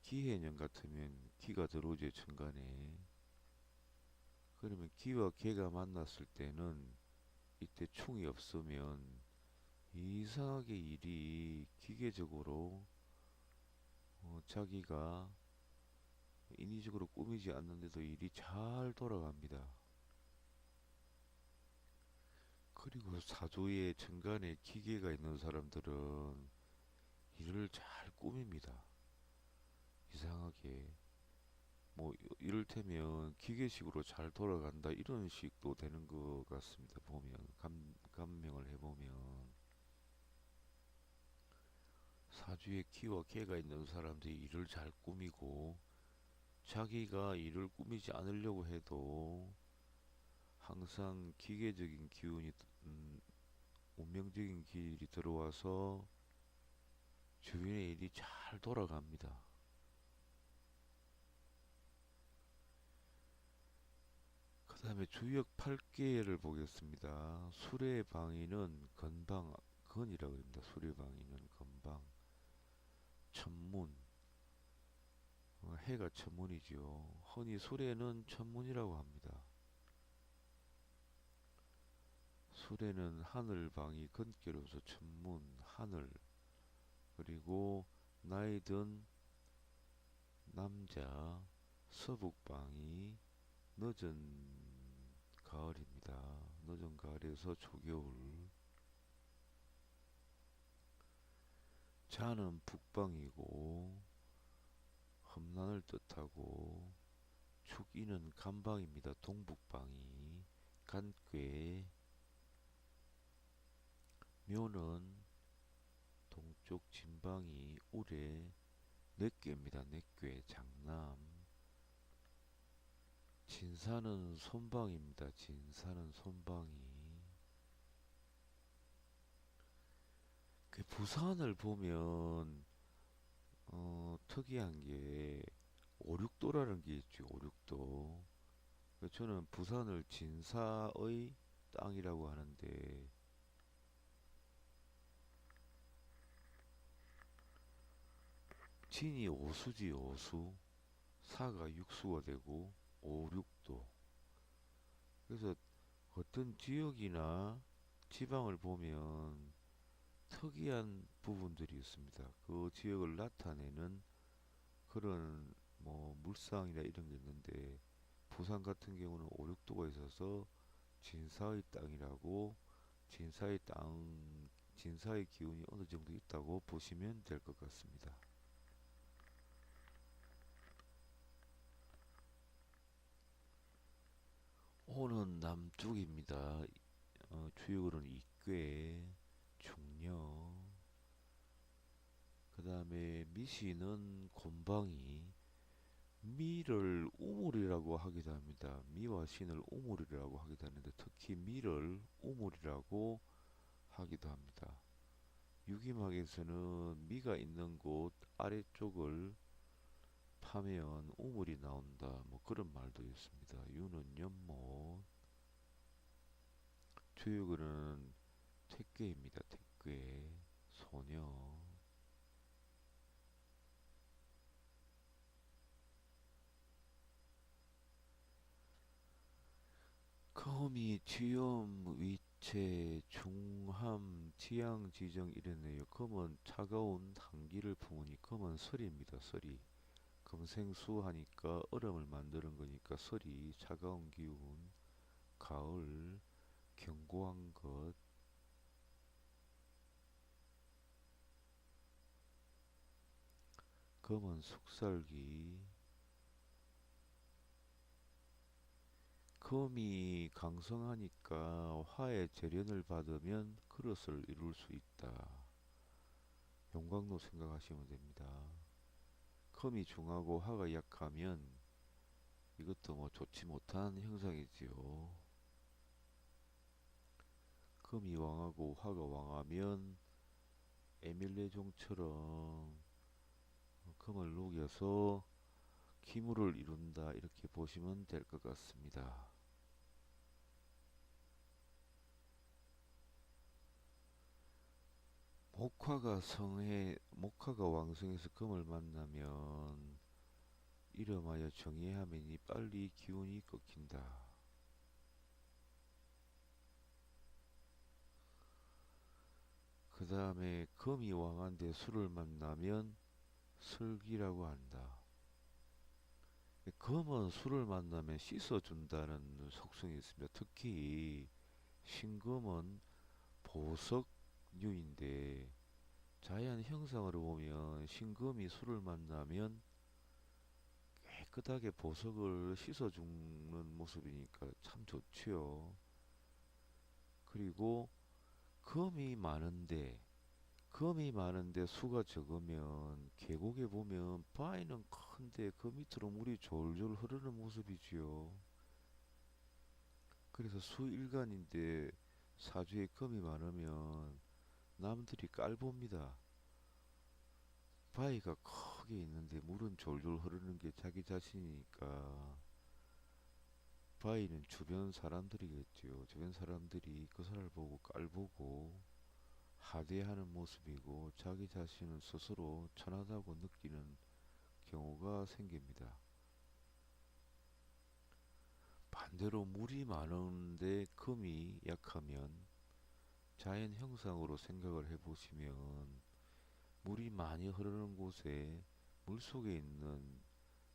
[SPEAKER 1] 기해년 같으면 기가 들어오죠 천간에. 그러면 기와 개가 만났을 때는 이때 충이 없으면 이상하게 일이 기계적으로 자기가 인위적으로 꾸미지 않는데도 일이 잘 돌아갑니다. 그리고 사조에 천간에 기계가 있는 사람들은 일을 잘 꾸밉니다. 이상하게 뭐 이를테면 기계식으로 잘 돌아간다 이런 식도 되는 것 같습니다. 보면 감명을 해보면 사주에 기와 개가 있는 사람들이 일을 잘 꾸미고 자기가 일을 꾸미지 않으려고 해도 항상 기계적인 기운이, 음, 운명적인 길이 들어와서 주변의 일이 잘 돌아갑니다. 그 다음에 주역 8개를 보겠습니다. 수레방위는 건방, 건이라고 합니다. 수레방위는 건방, 천문, 해가 천문이지요. 흔히 수레는 천문이라고 합니다. 수레는 하늘방위 건기로서 천문, 하늘, 그리고 나이 든 남자 서북방이 늦은 가을입니다. 늦은 가을에서 초겨울. 자는 북방이고 험난을 뜻하고 축이는 간방입니다. 동북방이 간괴. 묘는 동쪽 진방이 우레. 넷괴입니다. 넷괴 장남. 진사는 손방입니다. 진사는 손방이. 그 부산을 보면 특이한 게 오륙도라는 게 있죠. 오륙도. 저는 부산을 진사의 땅이라고 하는데, 진이 오수지 오수, 사가 육수가 되고 오륙도. 그래서 어떤 지역이나 지방을 보면 특이한 부분들이 있습니다. 그 지역을 나타내는 그런 뭐 물상이나 이런 게 있는데, 부산 같은 경우는 오륙도가 있어서 진사의 땅이라고, 진사의 땅, 진사의 기운이 어느 정도 있다고 보시면 될 것 같습니다. 호는 남쪽입니다. 주역으로는 이괴, 중녀, 그 다음에 미시는 곤방이, 미를 우물이라고 하기도 합니다. 미와 신을 우물이라고 하기도 하는데, 특히 미를 우물이라고 하기도 합니다. 유기막에서는 미가 있는 곳 아래쪽을 파면 우물이 나온다, 뭐 그런 말도 있습니다. 유는 연못, 주역은 택괴입니다. 택괴, 소녀. 금이 지엄, 위체, 중함, 지양, 지정 이랬네요. 금은 차가운 한기를 품으니 금은 설입니다. 설이. 금생수 하니까 얼음을 만드는 거니까 설이 차가운 기운, 가을, 견고한 것, 금은 숙살기, 금이 강성하니까 화의 재련을 받으면 그릇을 이룰 수 있다. 용광로 생각하시면 됩니다. 금이 중하고 화가 약하면 이것도 뭐 좋지 못한 형상이지요. 금이 왕하고 화가 왕하면 에밀레종처럼 금을 녹여서 기물을 이룬다, 이렇게 보시면 될 것 같습니다. 목화가 왕성해서 금을 만나면 이름하여 정예하매니 빨리 기운이 꺾인다. 그 다음에 금이 왕한데 술을 만나면 슬기라고 한다. 금은 술을 만나면 씻어준다는 속성이 있습니다. 특히 신금은 보석류인데, 자연 형상으로 보면 신금이 술을 만나면 깨끗하게 보석을 씻어주는 모습이니까 참 좋지요. 그리고 금이 많은데 금이 많은데 수가 적으면 계곡에 보면 바위는 큰데 그 밑으로 물이 졸졸 흐르는 모습이지요. 그래서 수일간인데 사주에 금이 많으면 남들이 깔봅니다. 바위가 크게 있는데 물은 졸졸 흐르는 게 자기 자신이니까 바위는 주변 사람들이겠지요. 주변 사람들이 그 사람을 보고 깔보고 하대하는 모습이고 자기 자신을 스스로 천하다고 느끼는 경우가 생깁니다. 반대로 물이 많은데 금이 약하면 자연 형상으로 생각을 해보시면 물이 많이 흐르는 곳에 물 속에 있는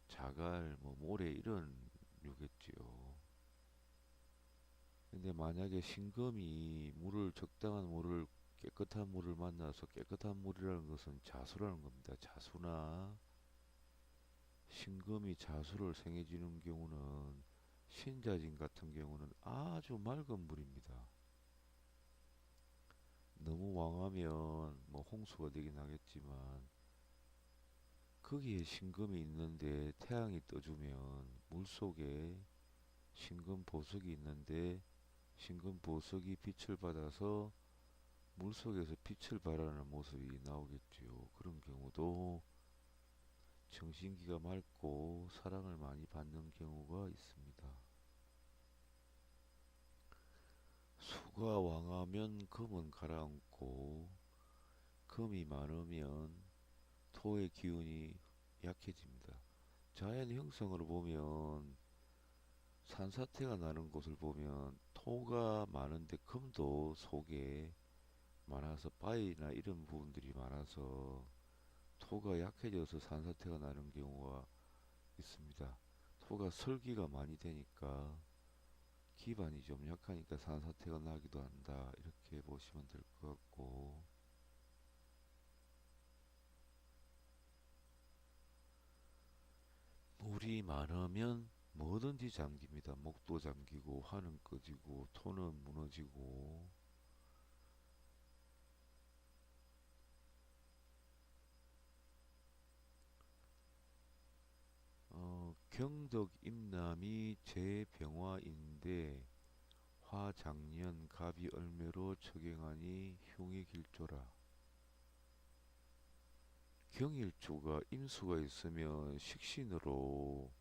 [SPEAKER 1] 자갈, 뭐 모래 이런 류겠지요. 근데 만약에 신금이 물을 적당한 물을 깨끗한 물을 만나서 깨끗한 물이라는 것은 자수라는 겁니다. 자수나 신금이 자수를 생해지는 경우는 신자진 같은 경우는 아주 맑은 물입니다. 너무 왕하면 뭐 홍수가 되긴 하겠지만 거기에 신금이 있는데 태양이 떠주면 물속에 신금 보석이 있는데 신금 보석이 빛을 받아서 물속에서 빛을 발하는 모습이 나오겠지요. 그런 경우도 정신기가 맑고 사랑을 많이 받는 경우가 있습니다. 수가 왕하면 금은 가라앉고 금이 많으면 토의 기운이 약해집니다. 자연 형성으로 보면 산사태가 나는 곳을 보면 토가 많은데 금도 속에 많아서 바위나 이런 부분들이 많아서 토가 약해져서 산사태가 나는 경우가 있습니다. 토가 설기가 많이 되니까 기반이 좀 약하니까 산사태가 나기도 한다. 이렇게 보시면 될 것 같고, 물이 많으면 뭐든지 잠깁니다. 목도 잠기고 화는 꺼지고 토는 무너지고. 경덕 임남이 제병화인데 화장년 갑이 얼매로 적용하니 흉의 길조라. 경일주가 임수가 있으면 식신으로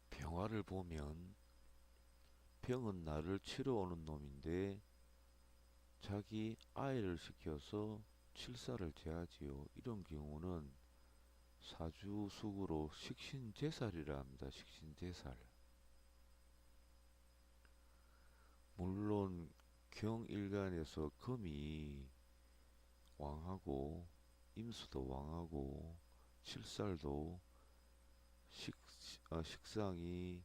[SPEAKER 1] 병화를 보면 병은 나를 치러 오는 놈인데 자기 아이를 시켜서 칠사를 제하지요. 이런 경우는 사주숙으로 식신제살이라 합니다. 식신제살. 물론 경일간에서 금이 왕하고 임수도 왕하고 칠살도 식상이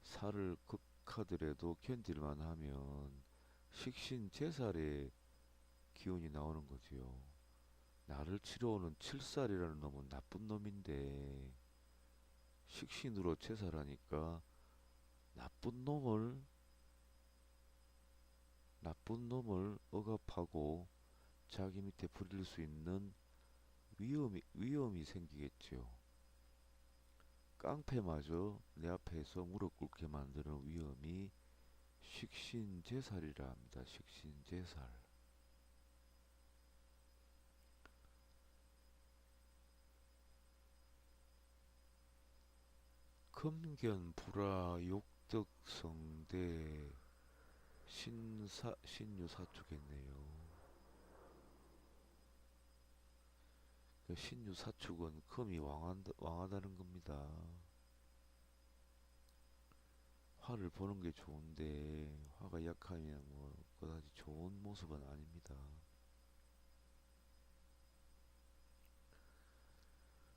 [SPEAKER 1] 살을 극하더라도 견딜만 하면 식신제살의 기운이 나오는 거지요. 나를 치러 오는 칠살이라는 놈은 나쁜 놈인데 식신으로 제살하니까 나쁜 놈을 나쁜 놈을 억압하고 자기 밑에 부릴 수 있는 위험이 생기겠지요. 깡패마저 내 앞에서 무릎 꿇게 만드는 위험이 식신제살이라 합니다. 식신제살. 금견 불화 욕덕성대 신유사축겠네요. 그 신유사축은 금이 왕하다는 겁니다. 화를 보는 게 좋은데 화가 약하면 뭐 그다지 좋은 모습은 아닙니다.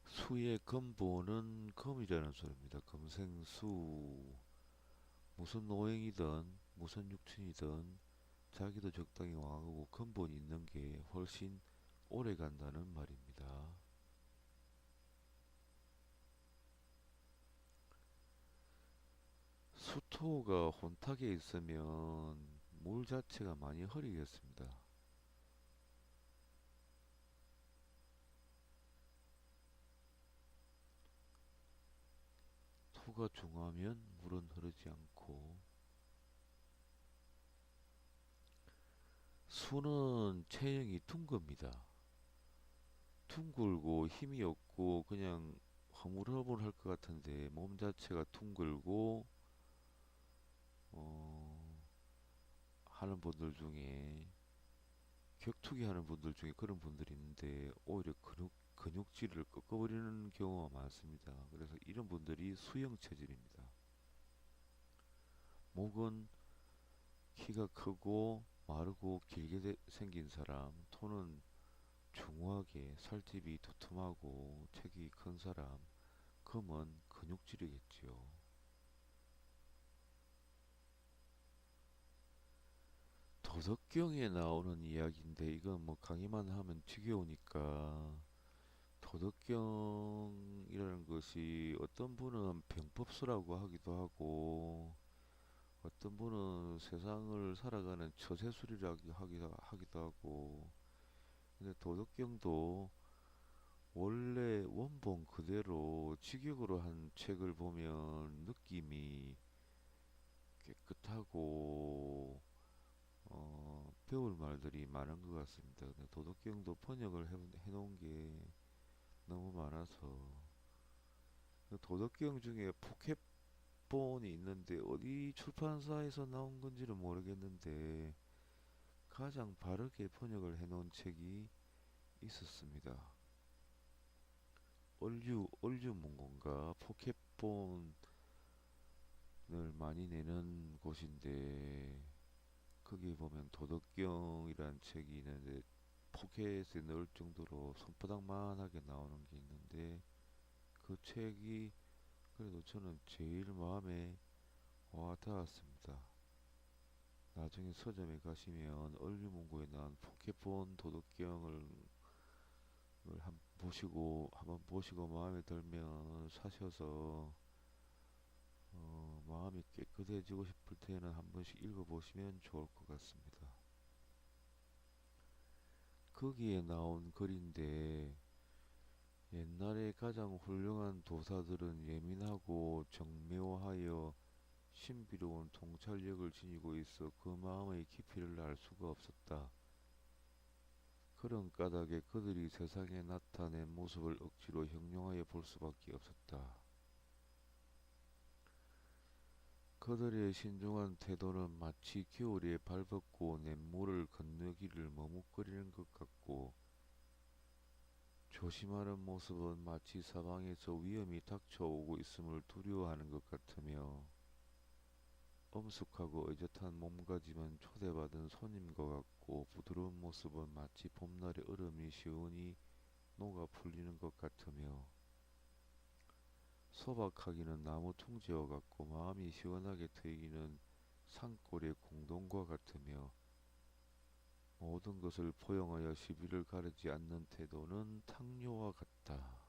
[SPEAKER 1] 수의 근본은 금이라는 소리입니다. 금생수. 무슨 노행이든 무슨 육친이든 자기도 적당히 왕하고 근본이 있는 게 훨씬 오래 간다는 말입니다. 수토가 혼탁에 있으면 물 자체가 많이 흐리겠습니다. 수가 중하면 물은 흐르지 않고, 수는 체형이 둥급니다. 둥글고 힘이 없고 그냥 허물허물할 것 같은데 몸 자체가 둥글고 어, 하는 분들 중에 격투기 하는 분들 중에 그런 분들이 있는데 오히려 근육질을 꺾어버리는 경우가 많습니다. 그래서 이런 분들이 수형 체질입니다. 목은 키가 크고 마르고 길게 생긴 사람, 토는 중후하게 살집이 두툼하고 체격이 큰 사람, 금은 근육질이겠지요. 도덕경에 나오는 이야기인데 이건 뭐 강의만 하면 지겨우니까 도덕경이라는 것이 어떤 분은 병법수라고 하기도 하고 어떤 분은 세상을 살아가는 처세술이라고 하기도 하고 근데 도덕경도 원래 원본 그대로 직역으로 한 책을 보면 느낌이 깨끗하고 배울 말들이 많은 것 같습니다. 근데 도덕경도 번역을 해놓은 게 너무 많아서 도덕경 중에 포켓본이 있는데 어디 출판사에서 나온 건지는 모르겠는데 가장 바르게 번역을 해놓은 책이 있었습니다. 얼류문고인가 포켓본을 많이 내는 곳인데 거기 보면 도덕경이라는 책이 있는데 포켓에 넣을 정도로 손바닥만하게 나오는 게 있는데 그 책이 그래도 저는 제일 마음에 와 닿았습니다. 나중에 서점에 가시면 얼류문고에 나온 포켓본 도덕경을 한번 보시고 마음에 들면 사셔서 마음이 깨끗해지고 싶을 때는 한 번씩 읽어보시면 좋을 것 같습니다. 거기에 나온 글인데 옛날에 가장 훌륭한 도사들은 예민하고 정묘하여 신비로운 통찰력을 지니고 있어 그 마음의 깊이를 알 수가 없었다. 그런 까닭에 그들이 세상에 나타낸 모습을 억지로 형용하여 볼 수밖에 없었다. 그들의 신중한 태도는 마치 겨울에 발벗고 냇물을 건너기를 머뭇거리는 것 같고 조심하는 모습은 마치 사방에서 위험이 닥쳐오고 있음을 두려워하는 것 같으며 엄숙하고 의젓한 몸가짐은 초대받은 손님과 같고 부드러운 모습은 마치 봄날의 얼음이 시원히 녹아 풀리는 것 같으며 소박하기는 나무 퉁지와 같고 마음이 시원하게 트이기는 산골의 공동과 같으며 모든 것을 포용하여 시비를 가르지 않는 태도는 탕료와 같다.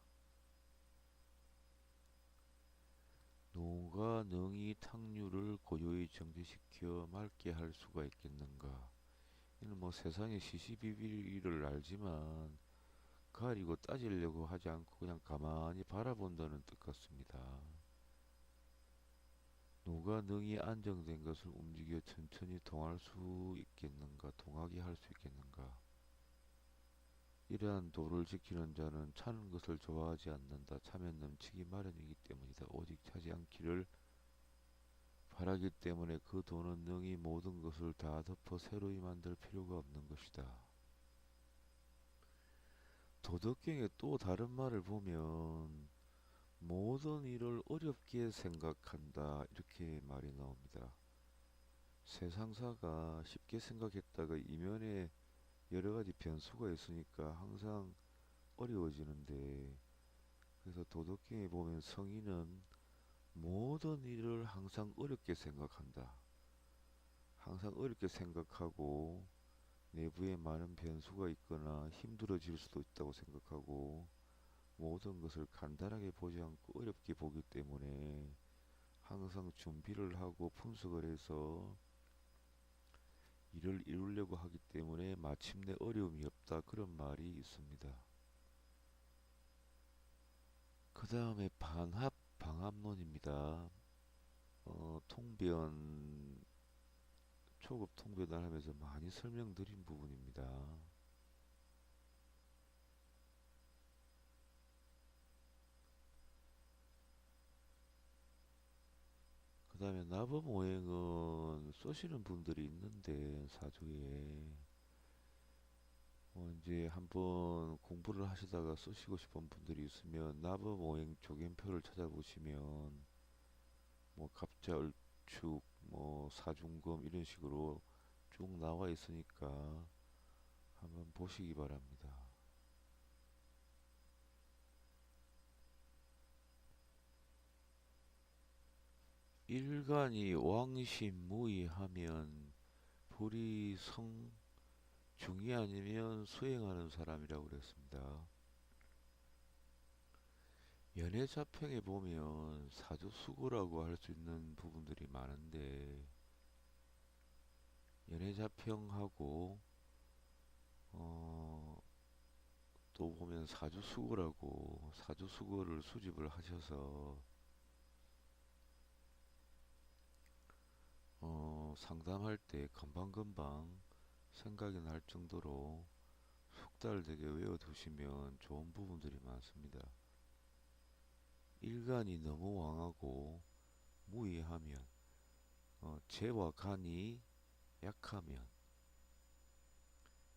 [SPEAKER 1] 누가 능히 탕류를 고요히 정지시켜 맑게 할 수가 있겠는가? 이는 뭐 세상의 시시비비를 알지만 가리고 따지려고 하지 않고 그냥 가만히 바라본다는 뜻 같습니다. 누가 능히 안정된 것을 움직여 천천히 통할 수 있겠는가? 통하게 할 수 있겠는가? 이러한 도를 지키는 자는 차는 것을 좋아하지 않는다. 차면 넘치기 마련이기 때문이다. 오직 차지 않기를 바라기 때문에 그 도는 능히 모든 것을 다 덮어 새로이 만들 필요가 없는 것이다. 도덕경의 또 다른 말을 보면 모든 일을 어렵게 생각한다 이렇게 말이 나옵니다. 세상사가 쉽게 생각했다가 이면에 여러 가지 변수가 있으니까 항상 어려워지는데 그래서 도덕경에 보면 성인은 모든 일을 항상 어렵게 생각한다. 항상 어렵게 생각하고 내부에 많은 변수가 있거나 힘들어질 수도 있다고 생각하고 모든 것을 간단하게 보지 않고 어렵게 보기 때문에 항상 준비를 하고 분석을 해서 일을 이루려고 하기 때문에 마침내 어려움이 없다 그런 말이 있습니다. 그 다음에 광합론입니다. 통변, 초급 통변을 하면서 많이 설명드린 부분입니다. 그 다음에 나범오행은 쏘시는 분들이 있는데 사주에 이제 한번 공부를 하시다가 쓰시고 싶은 분들이 있으면 나범오행 조견표를 찾아보시면 뭐 갑자을축, 뭐 사중금 이런 식으로 쭉 나와 있으니까 한번 보시기 바랍니다. 일간이 왕신무의하면 불이 성 중이 아니면 수행하는 사람이라고 그랬습니다. 연애자평에 보면 사주수고라고 할 수 있는 부분들이 많은데 연애자평하고 또 보면 사주수고라고 사주수고를 수집을 하셔서 상담할 때 금방금방 생각이 날 정도로 숙달되게 외워두시면 좋은 부분들이 많습니다. 일간이 너무 왕하고 무의하면 재와 간이 약하면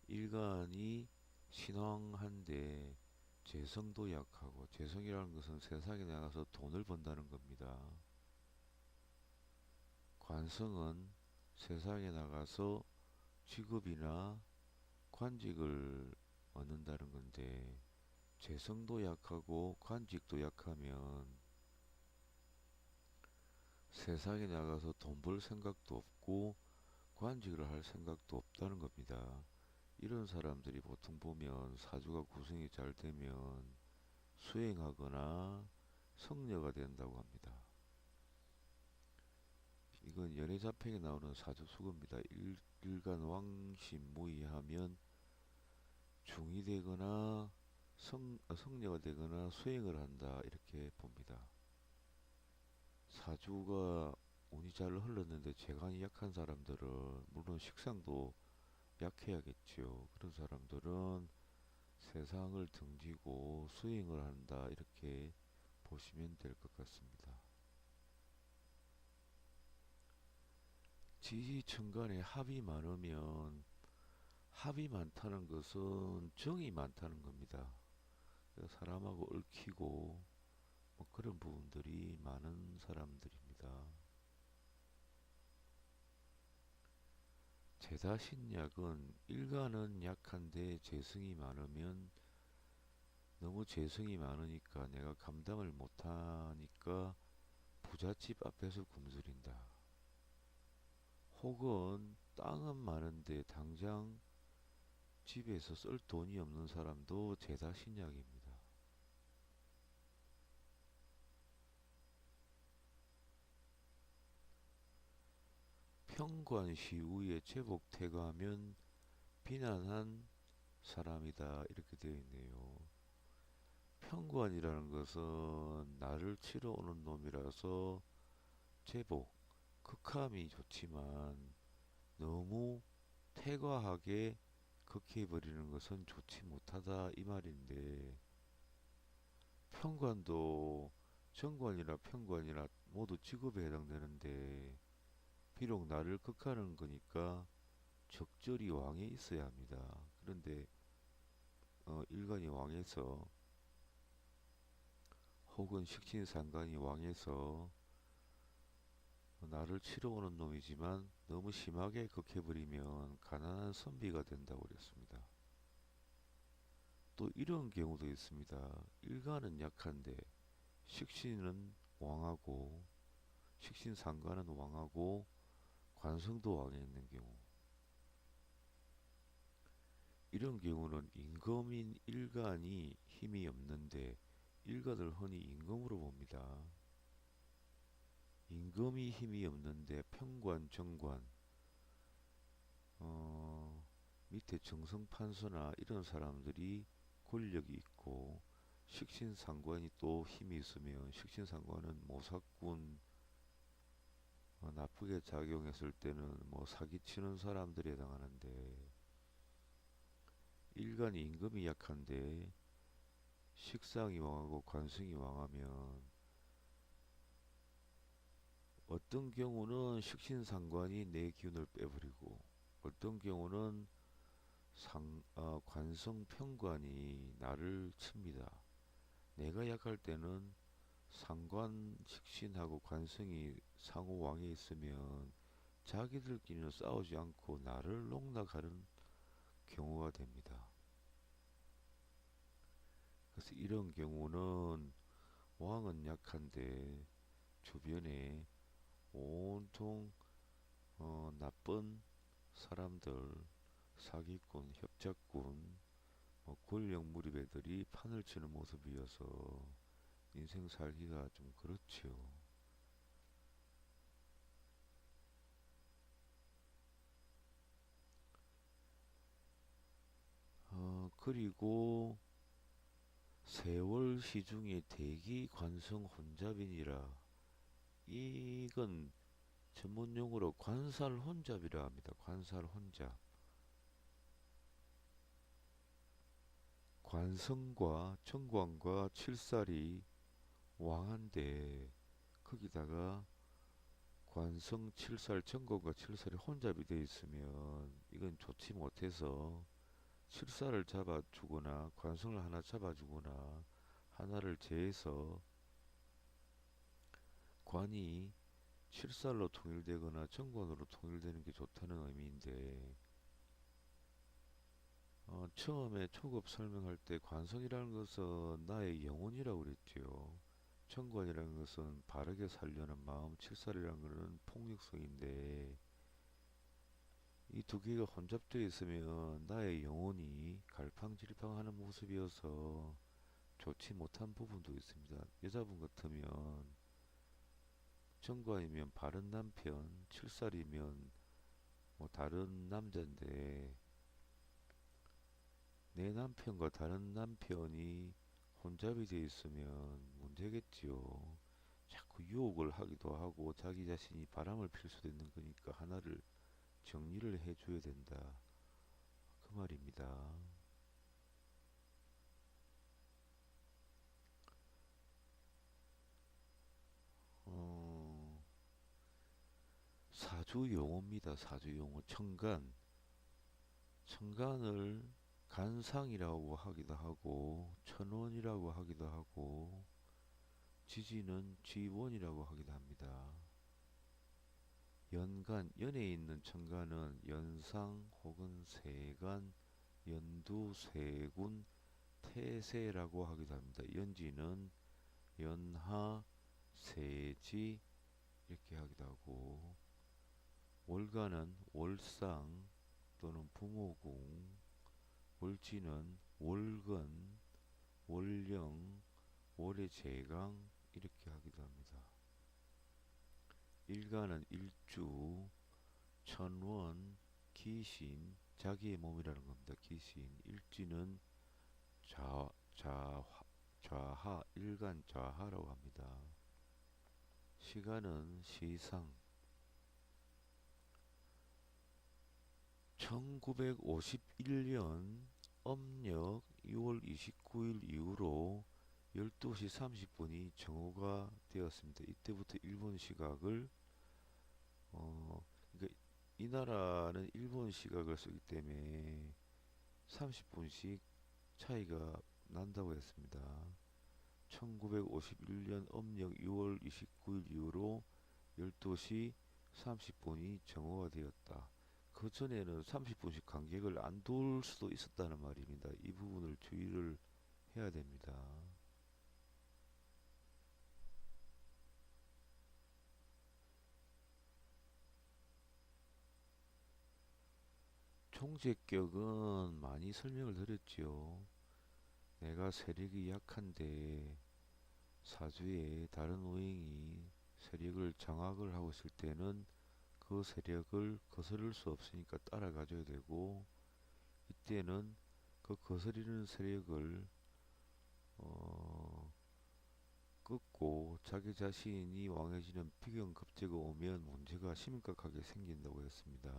[SPEAKER 1] 일간이 신왕한데 재성도 약하고 재성이라는 것은 세상에 나가서 돈을 번다는 겁니다. 관성은 세상에 나가서 직업이나 관직을 얻는다는 건데 재성도 약하고 관직도 약하면 세상에 나가서 돈 벌 생각도 없고 관직을 할 생각도 없다는 겁니다. 이런 사람들이 보통 보면 사주가 구성이 잘 되면 수행하거나 성녀가 된다고 합니다. 이건 연애자평에 나오는 사주수고입니다. 일간왕신무의하면 중이 되거나 성녀가 되거나 수행을 한다 이렇게 봅니다. 사주가 운이 잘 흘렀는데 재간이 약한 사람들은 물론 식상도 약해야겠지요. 그런 사람들은 세상을 등지고 수행을 한다 이렇게 보시면 될 것 같습니다. 지지천간에 합이 많으면 합이 많다는 것은 정이 많다는 겁니다. 사람하고 얽히고 뭐 그런 부분들이 많은 사람들입니다. 재다신약은 일간은 약한데 재성이 많으면 너무 재성이 많으니까 내가 감당을 못하니까 부잣집 앞에서 굶주린다. 혹은 땅은 많은데 당장 집에서 쓸 돈이 없는 사람도 재다신약입니다. 평관시우에 제복태가하면 비난한 사람이다 이렇게 되어 있네요. 평관이라는 것은 나를 치러 오는 놈이라서 제복, 극함이 좋지만 너무 태과하게 극해버리는 것은 좋지 못하다 이 말인데 평관도 정관이나 평관이나 모두 직업에 해당되는데 비록 나를 극하는 거니까 적절히 왕에 있어야 합니다. 그런데 일간이 왕에서 혹은 식신상간이 왕에서 나를 치러 오는 놈이지만 너무 심하게 극해버리면 가난한 선비가 된다고 그랬습니다. 또 이런 경우도 있습니다. 일간은 약한데 식신은 왕하고 식신상간은 왕하고 관성도 왕에 있는 경우 이런 경우는 임금인 일간이 힘이 없는데 일간을 흔히 임금으로 봅니다. 임금이 힘이 없는데 평관, 정관, 밑에 정성판서나 이런 사람들이 권력이 있고 식신상관이 또 힘이 있으면 식신상관은 모사꾼 나쁘게 작용했을 때는 뭐 사기치는 사람들에 해당하는데 일간 임금이 약한데 식상이 왕하고 관성이 왕하면 어떤 경우는 식신상관이 내 기운을 빼버리고 어떤 경우는 관성편관이 나를 칩니다. 내가 약할 때는 상관 식신하고 관성이 상호왕에 있으면 자기들끼리는 싸우지 않고 나를 농락하는 경우가 됩니다. 그래서 이런 경우는 왕은 약한데 주변에 온통 나쁜 사람들, 사기꾼, 협작꾼, 권력 무리배들이 판을 치는 모습이어서 인생 살기가 좀 그렇지요. 그리고 세월 시중에 대기 관성 혼잡이니라. 이건 전문용어로 관살 혼잡이라 합니다. 관살 혼잡. 관성과 정관과 칠살이 왕한데 거기다가 관성 칠살 정관과 칠살이 혼잡이 되어 있으면 이건 좋지 못해서 칠살을 잡아주거나 관성을 하나 잡아주거나 하나를 제해서 관이 칠살로 통일되거나 정관으로 통일되는 게 좋다는 의미인데 처음에 초급 설명할 때 관성이라는 것은 나의 영혼이라고 그랬지요. 정관이라는 것은 바르게 살려는 마음, 칠살이라는 것은 폭력성인데 이 두 개가 혼잡되어 있으면 나의 영혼이 갈팡질팡하는 모습이어서 좋지 못한 부분도 있습니다. 여자분 같으면 정관이면 바른 남편, 칠살이면 뭐 다른 남자인데 내 남편과 다른 남편이 혼잡이 돼 있으면 문제겠지요. 자꾸 유혹을 하기도 하고 자기 자신이 바람을 필 수도 있는 거니까 하나를 정리를 해줘야 된다. 그 말입니다. 어, 사주용어입니다. 사주용어. 청간. 청간을 간상이라고 하기도 하고 천원이라고 하기도 하고 지지는 지원이라고 하기도 합니다. 연간, 연에 있는 천간은 연상 혹은 세간, 연두, 세군, 태세라고 하기도 합니다. 연지는 연하, 세지 이렇게 하기도 하고 월간은 월상 또는 부모궁, 월지는 월근, 월령, 월의 제강 이렇게 하기도 합니다. 일간은 일주, 천원, 기신, 자기의 몸이라는 겁니다. 기신, 일지는 좌, 좌하, 일간 좌하라고 합니다. 시간은 시상, 1951년 âm6월 29일 이후로 12시 30분이 정오가 되었습니다. 이때부터 일본 시각을 그러니까 이 나라는 일본 시각을 쓰기 때문에 30분씩 차이가 난다고 했습니다. 1951년 âm 6월 29일 이후로 12시 30분이 정오가 되었다. 그 전에는 30분씩 간격을 안 둘 수도 있었다는 말입니다. 이 부분을 주의를 해야 됩니다. 총제격은 많이 설명을 드렸지요. 내가 세력이 약한데 사주에 다른 오행이 세력을 장악을 하고 있을 때는 그 세력을 거스를 수 없으니까 따라가줘야 되고 이때는 그 거스리는 세력을 어, 끊고 자기 자신이 왕해지는 비경급제가 오면 문제가 심각하게 생긴다고 했습니다.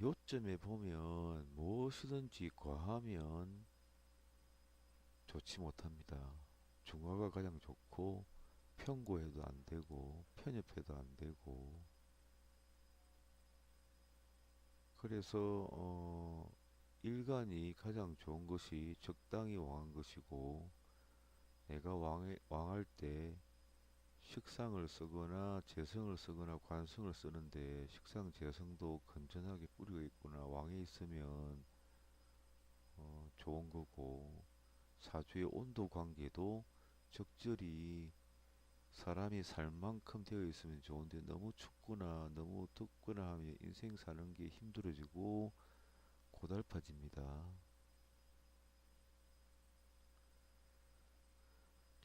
[SPEAKER 1] 요점에 보면 무엇이든지 과하면 좋지 못합니다. 중화가 가장 좋고 편고해도 안 되고 편협해도 안 되고 그래서 일간이 가장 좋은 것이 적당히 왕한 것이고 내가 왕할 때 식상을 쓰거나 재성을 쓰거나 관성을 쓰는데 식상 재성도 건전하게 뿌리가 있구나 왕에 있으면 좋은 거고 사주의 온도 관계도 적절히 사람이 살 만큼 되어 있으면 좋은데 너무 춥거나 너무 덥거나 하면 인생 사는 게 힘들어지고 고달파집니다.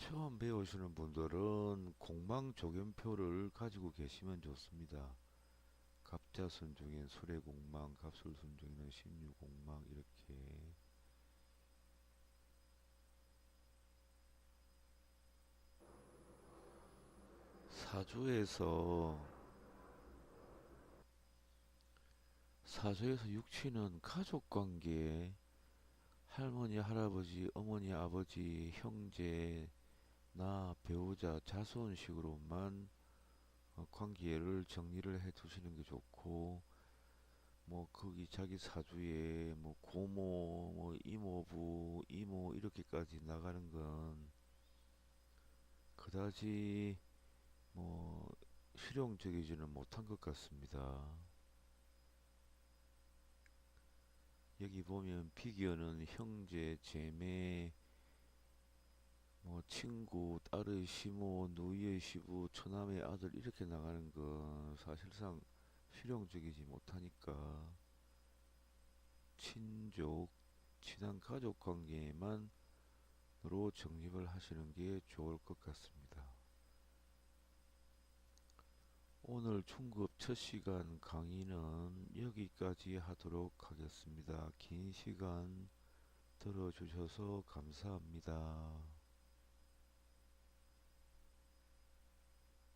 [SPEAKER 1] 처음 배우시는 분들은 공망조견표를 가지고 계시면 좋습니다. 갑자손 중엔 수레공망, 갑술손 중에는 신유공망 이렇게 사주에서 사주에서 육치는 가족관계 할머니, 할아버지, 어머니, 아버지, 형제, 나, 배우자, 자손식으로만 관계를 정리를 해 두시는 게 좋고 뭐 거기 자기 사주에 뭐 고모, 뭐 이모부, 이모 이렇게까지 나가는 건 그다지 뭐 실용적이지는 못한 것 같습니다. 여기 보면 비교는 형제, 제매, 뭐 친구, 딸의 시모, 누이의 시부, 처남의 아들 이렇게 나가는 건 사실상 실용적이지 못하니까 친족, 친한 가족 관계만으로 정립을 하시는 게 좋을 것 같습니다. 오늘 중급 첫 시간 강의는 여기까지 하도록 하겠습니다. 긴 시간 들어주셔서 감사합니다.